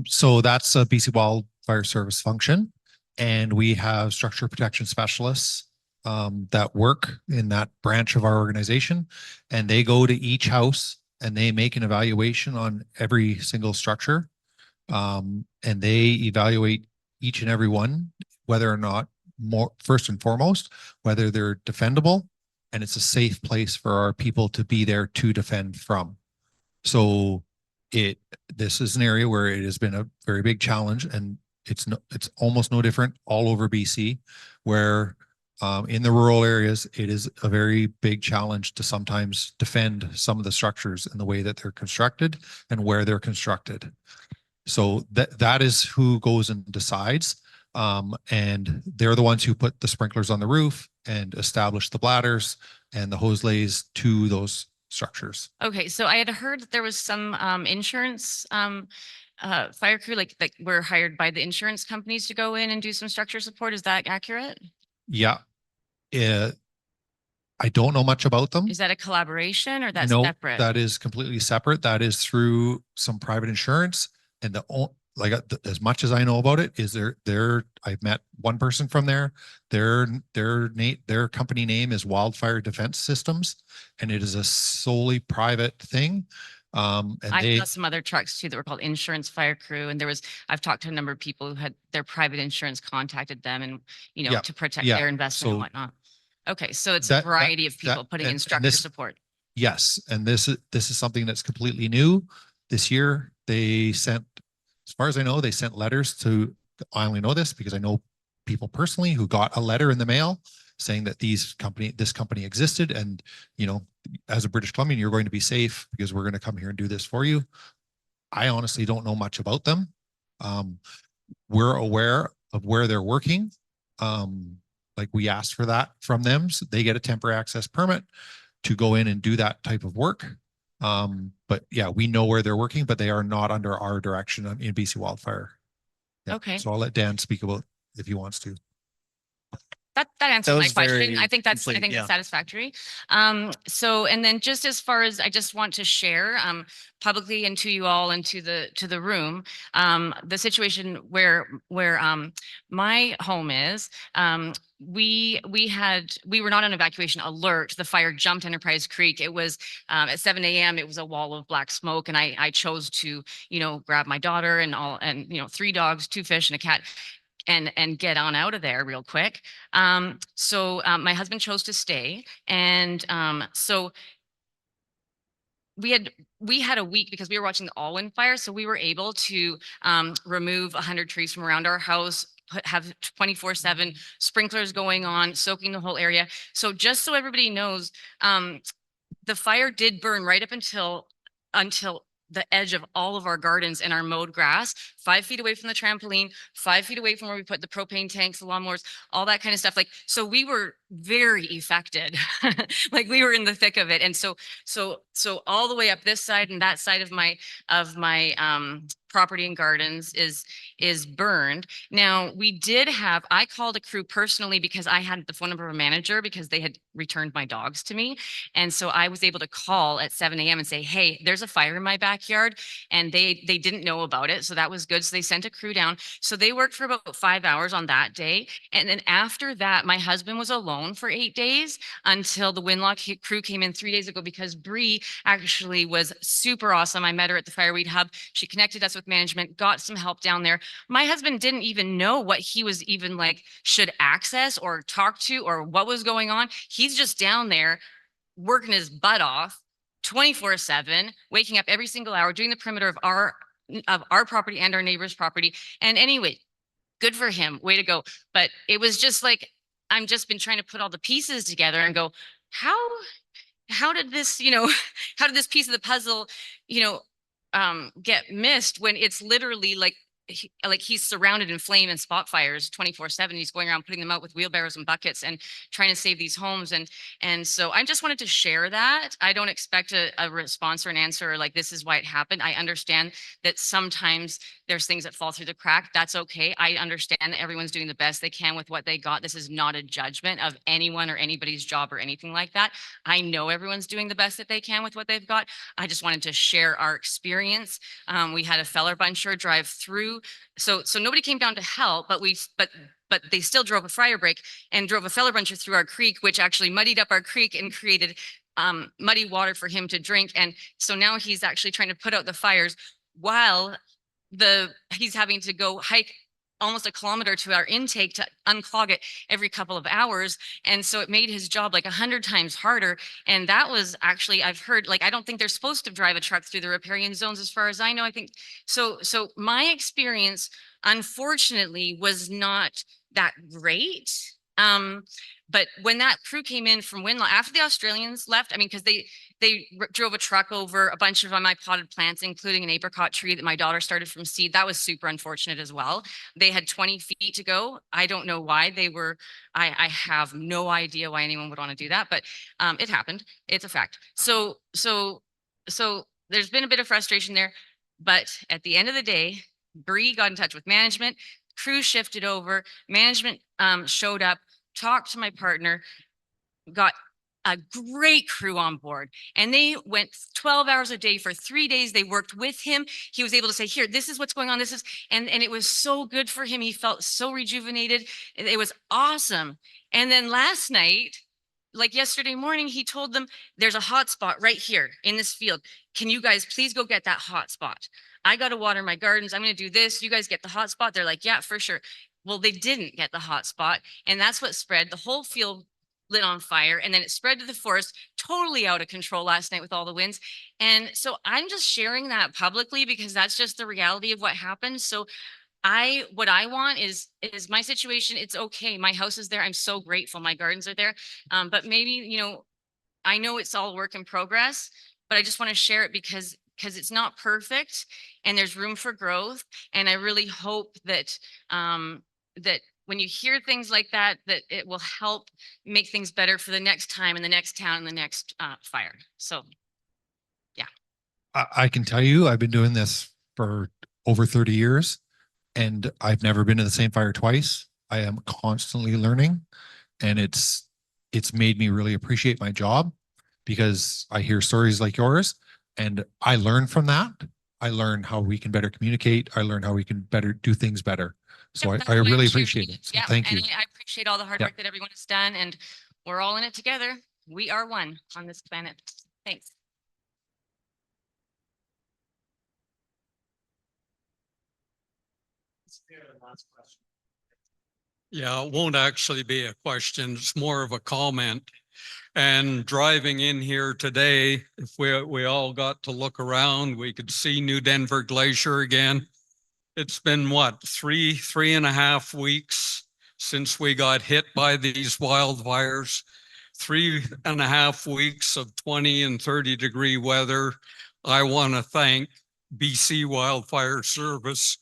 So that's a BC Wildfire Service function, and we have structure protection specialists that work in that branch of our organization, and they go to each house and they make an evaluation on every single structure, and they evaluate each and every one, whether or not, first and foremost, whether they're defendable and it's a safe place for our people to be there to defend from. So this is an area where it has been a very big challenge, and it's almost no different all over BC, where In the rural areas, it is a very big challenge to sometimes defend some of the structures in the way that they're constructed and where they're constructed. So that is who goes and decides. And they're the ones who put the sprinklers on the roof and establish the bladders and the hose lays to those structures. Okay, so I had heard that there was some insurance fire crew like were hired by the insurance companies to go in and do some structure support. Is that accurate? Yeah. I don't know much about them. Is that a collaboration or that's No, separate? that is completely separate. That is through some private insurance. And as much as I know about it is I've met one person from there. Their company name is Wildfire Defense Systems, and it is a solely private thing. And I saw some other trucks too that were called Insurance Fire Crew. And I've talked to a number of people who had their private insurance contacted them and, to protect their investment and whatnot. Okay, so it's a variety of people putting in structure support. Yes, and this is something that's completely new. This year, they sent, as far as I know, they sent letters to, I only know this because I know people personally who got a letter in the mail saying that this company existed, and as a British Columbian, you're going to be safe because we're going to come here and do this for you. I honestly don't know much about them. We're aware of where they're working. Like we asked for that from them. So they get a temporary access permit to go in and do that type of work. But yeah, we know where they're working, but they are not under our direction in BC Wildfire. Yeah. Okay. So I'll let Dan speak about if he wants to. That answers my question. I think that's complete, satisfactory. So, and then just as far as I just want to share publicly and to you all and to the room, the situation where my home is, we were not on evacuation alert. The fire jumped Enterprise Creek. It was at 7 a.m. It was a wall of black smoke, and I chose to grab my daughter and 3 dogs, 2 fish, and a cat, and get on out of there real quick. So my husband chose to stay. And so we had a week because we were watching the Alwyn fire. So we were able to remove 100 trees from around our house, have 24/7 sprinklers going on, soaking the whole area. So just so everybody knows, the fire did burn right up until the edge of all of our gardens and our mowed grass, 5 feet away from the trampoline, 5 feet away from where we put the propane tanks, the lawnmowers, all that kind of stuff. So we were very affected. Like we were in the thick of it. And so all the way up this side and that side of my property and gardens is burned. Now I called a crew personally because I had the phone number of a manager because they had returned my dogs to me. And so I was able to call at 7 a.m. and say, hey, there's a fire in my backyard. And they didn't know about it. So that was good. So they sent a crew down. So they worked for about 5 hours on that day. And then after that, my husband was alone for 8 days until the Winlock crew came in 3 days ago because Bree actually was super awesome. I met her at the Fireweed Hub. She connected us with management, got some help down there. My husband didn't even know what he was even should access or talk to or what was going on. He's just down there working his butt off 24/7, waking up every single hour, doing the perimeter of our property and our neighbor's property. And anyway, good for him. Way to go. But it was just I'm just been trying to put all the pieces together and go, how did this, how did this piece of the puzzle, get missed when it's literally he's surrounded in flame and spot fires 24/7. He's going around putting them out with wheelbarrows and buckets and trying to save these homes. And so I just wanted to share that. I don't expect a response or an answer like this is why it happened. I understand that sometimes there's things that fall through the crack. That's okay. I understand that everyone's doing the best they can with what they got. This is not a judgment of anyone or anybody's job or anything like that. I know everyone's doing the best that they can with what they've got. I just wanted to share our experience. We had a feller buncher drive through. So nobody came down to help, but they still drove a fryer break and drove a feller buncher through our creek, which actually muddied up our creek and created muddy water for him to drink. And so now he's actually trying to put out the fires while he's having to go hike almost a kilometer to our intake to unclog it every couple of hours. And so it made his job 100 times harder. And that was actually, I've heard, I don't think they're supposed to drive a truck through the riparian zones as far as I know. I think so my experience, unfortunately, was not that great. but when that crew came in from Winlaw, after the Australians left, I mean, because they drove a truck over a bunch of my potted plants, including an apricot tree that my daughter started from seed. That was super unfortunate as well. They had 20 feet to go. I don't know why they were, I have no idea why anyone would want to do that, but it happened. It's a fact. So there's been a bit of frustration there, but at the end of the day, Bree got in touch with management, crew shifted over, management showed up, talked to my partner, got a great crew on board, and they went 12 hours a day for 3 days. They worked with him. He was able to say, here, this is what's going on. This is, and it was so good for him. He felt so rejuvenated. It was awesome. And then last night, like yesterday morning, he told them there's a hot spot right here in this field. Can you guys please go get that hot spot? I got to water my gardens. I'm going to do this. You guys get the hot spot. They're like, yeah, for sure. Well, they didn't get the hot spot. And that's what spread. The whole field lit on fire, and then it spread to the forest, totally out of control last night with all the winds. And so I'm just sharing that publicly because that's just the reality of what happened. So what I want is my situation. It's okay. My house is there. I'm so grateful. My gardens are there. But maybe, you know, I know it's all work in progress, but I just want to share it because it's not perfect and there's room for growth. And I really hope that, that when you hear things like that, that it will help make things better for the next time in the next town and the next fire. So, yeah. I can tell you, I've been doing this for over 30 years and I've never been to the same fire twice. I am constantly learning, and it's made me really appreciate my job because I hear stories like yours and I learn from that. I learn how we can better communicate. I learn how we can better do things better. So Yep, I that's why really I'm sharing appreciate it. it. So Yeah, thank you. and I appreciate all the hard work that everyone has done, and we're all in it together. We are one on this planet. Thanks. Yeah, it won't actually be a question. It's more of a comment. And driving in here today, if we all got to look around, we could see New Denver Glacier again. It's been what, three and a half weeks since we got hit by these wildfires. 3.5 weeks of 20 and 30-degree weather. I want to thank BC Wildfire Service,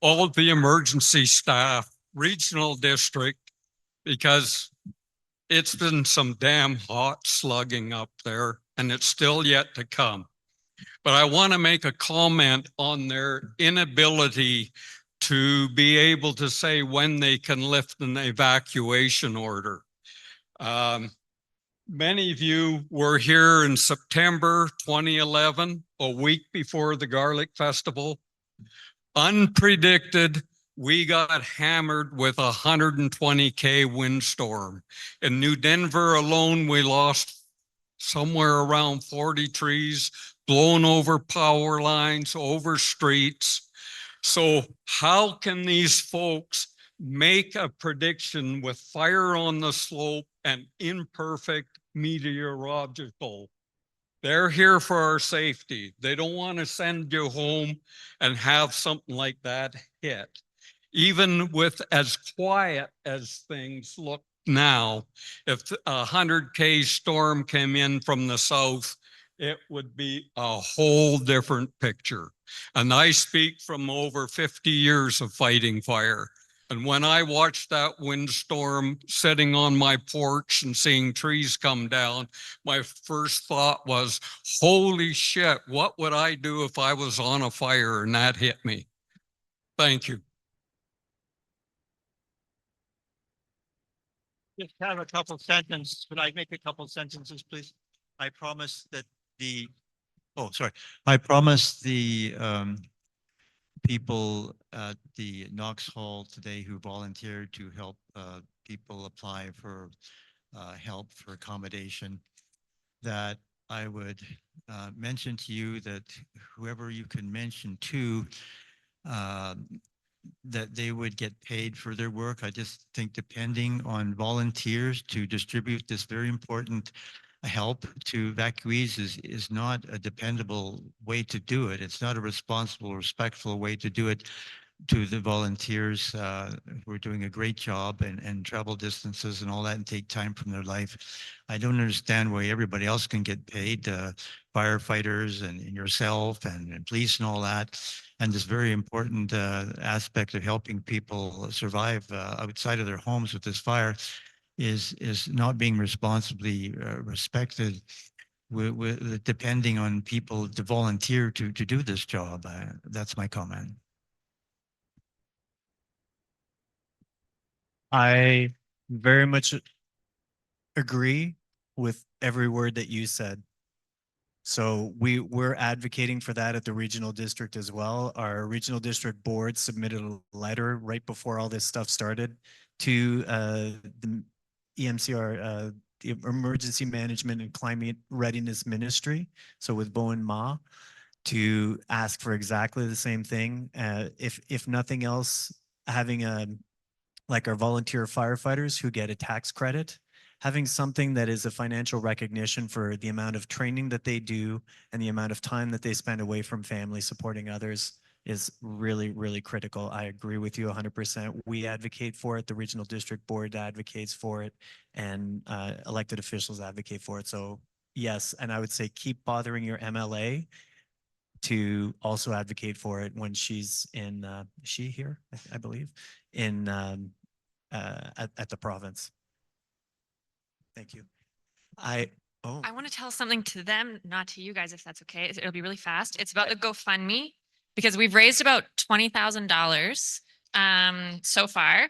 all of the emergency staff, regional district, because it's been some damn hot slugging up there and it's still yet to come. But I want to make a comment on their inability to be able to say when they can lift an evacuation order. Many of you were here in September 2011, a week before the Garlic Festival. Unpredicted, we got hammered with a 120K windstorm. In New Denver alone, we lost somewhere around 40 trees, blown over power lines, over streets. So how can these folks make a prediction with fire on the slope and imperfect meteorological? They're here for our safety. They don't want to send you home and have something like that hit. Even with as quiet as things look now, if a 100K storm came in from the south, it would be a whole different picture. And I speak from over 50 years of fighting fire. And when I watched that windstorm sitting on my porch and seeing trees come down, my first thought was, holy shit, what would I do if I was on a fire and that hit me? Thank you. Just have a couple sentences. Could I make a couple sentences, please? I promise that I promise the people at the Knox Hall today who volunteered to help people apply for help for accommodation that I would mention to you that whoever you can mention to, that they would get paid for their work. I just think depending on volunteers to distribute this very important help to evacuees is not a dependable way to do it. It's not a responsible, respectful way to do it. to the volunteers who are doing a great job and travel distances and all that and take time from their life. I don't understand why everybody else can get paid, firefighters and yourself and police and all that. And this very important aspect of helping people survive outside of their homes with this fire is not being responsibly respected. With depending on people to volunteer to do this job. That's my comment. I very much agree with every word that you said. So we're advocating for that at the regional district as well. Our regional district board submitted a letter right before all this stuff started to the EMCR, the Emergency Management and Climate Readiness Ministry. So with Bowen Ma, to ask for exactly the same thing. If nothing else, having a like our volunteer firefighters who get a tax credit, having something that is a financial recognition for the amount of training that they do and the amount of time that they spend away from family supporting others is really, really critical. I agree with you 100%. We advocate for it. The regional district board advocates for it, and elected officials advocate for it. So yes, and I would say keep bothering your MLA to also advocate for it when she's in, is she here, I believe, in at the province. Thank you. I want to tell something to them, not to you guys, if that's okay. It'll be really fast. It's about the GoFundMe because we've raised about $20,000 so far.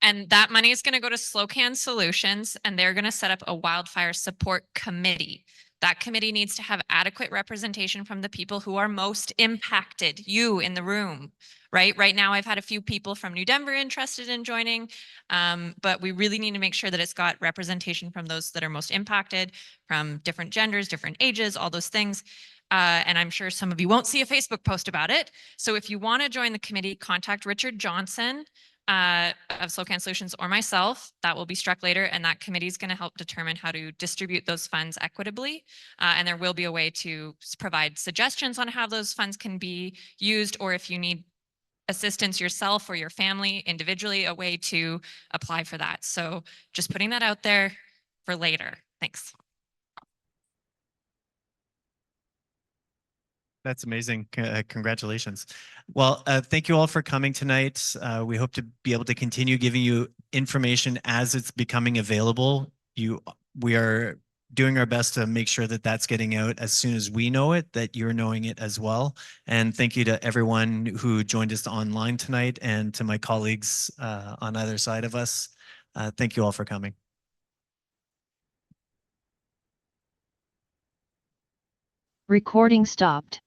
And that money is going to go to Slocan Solutions, and they're going to set up a wildfire support committee. That committee needs to have adequate representation from the people who are most impacted, you in the room, right? Right now, I've had a few people from New Denver interested in joining, but we really need to make sure that it's got representation from those that are most impacted, from different genders, different ages, all those things. And I'm sure some of you won't see a Facebook post about it. So if you want to join the committee, contact Richard Johnson of Slocan Solutions or myself. That will be struck later, and that committee is going to help determine how to distribute those funds equitably. And there will be a way to provide suggestions on how those funds can be used, or if you need assistance yourself or your family individually, a way to apply for that. So just putting that out there for later. Thanks. That's amazing. Congratulations. Well, thank you all for coming tonight. We hope to be able to continue giving you information as it's becoming available. We are doing our best to make sure that that's getting out as soon as we know it, that you're knowing it as well. And thank you to everyone who joined us online tonight and to my colleagues on either side of us. Thank you all for coming. Recording stopped.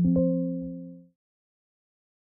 you.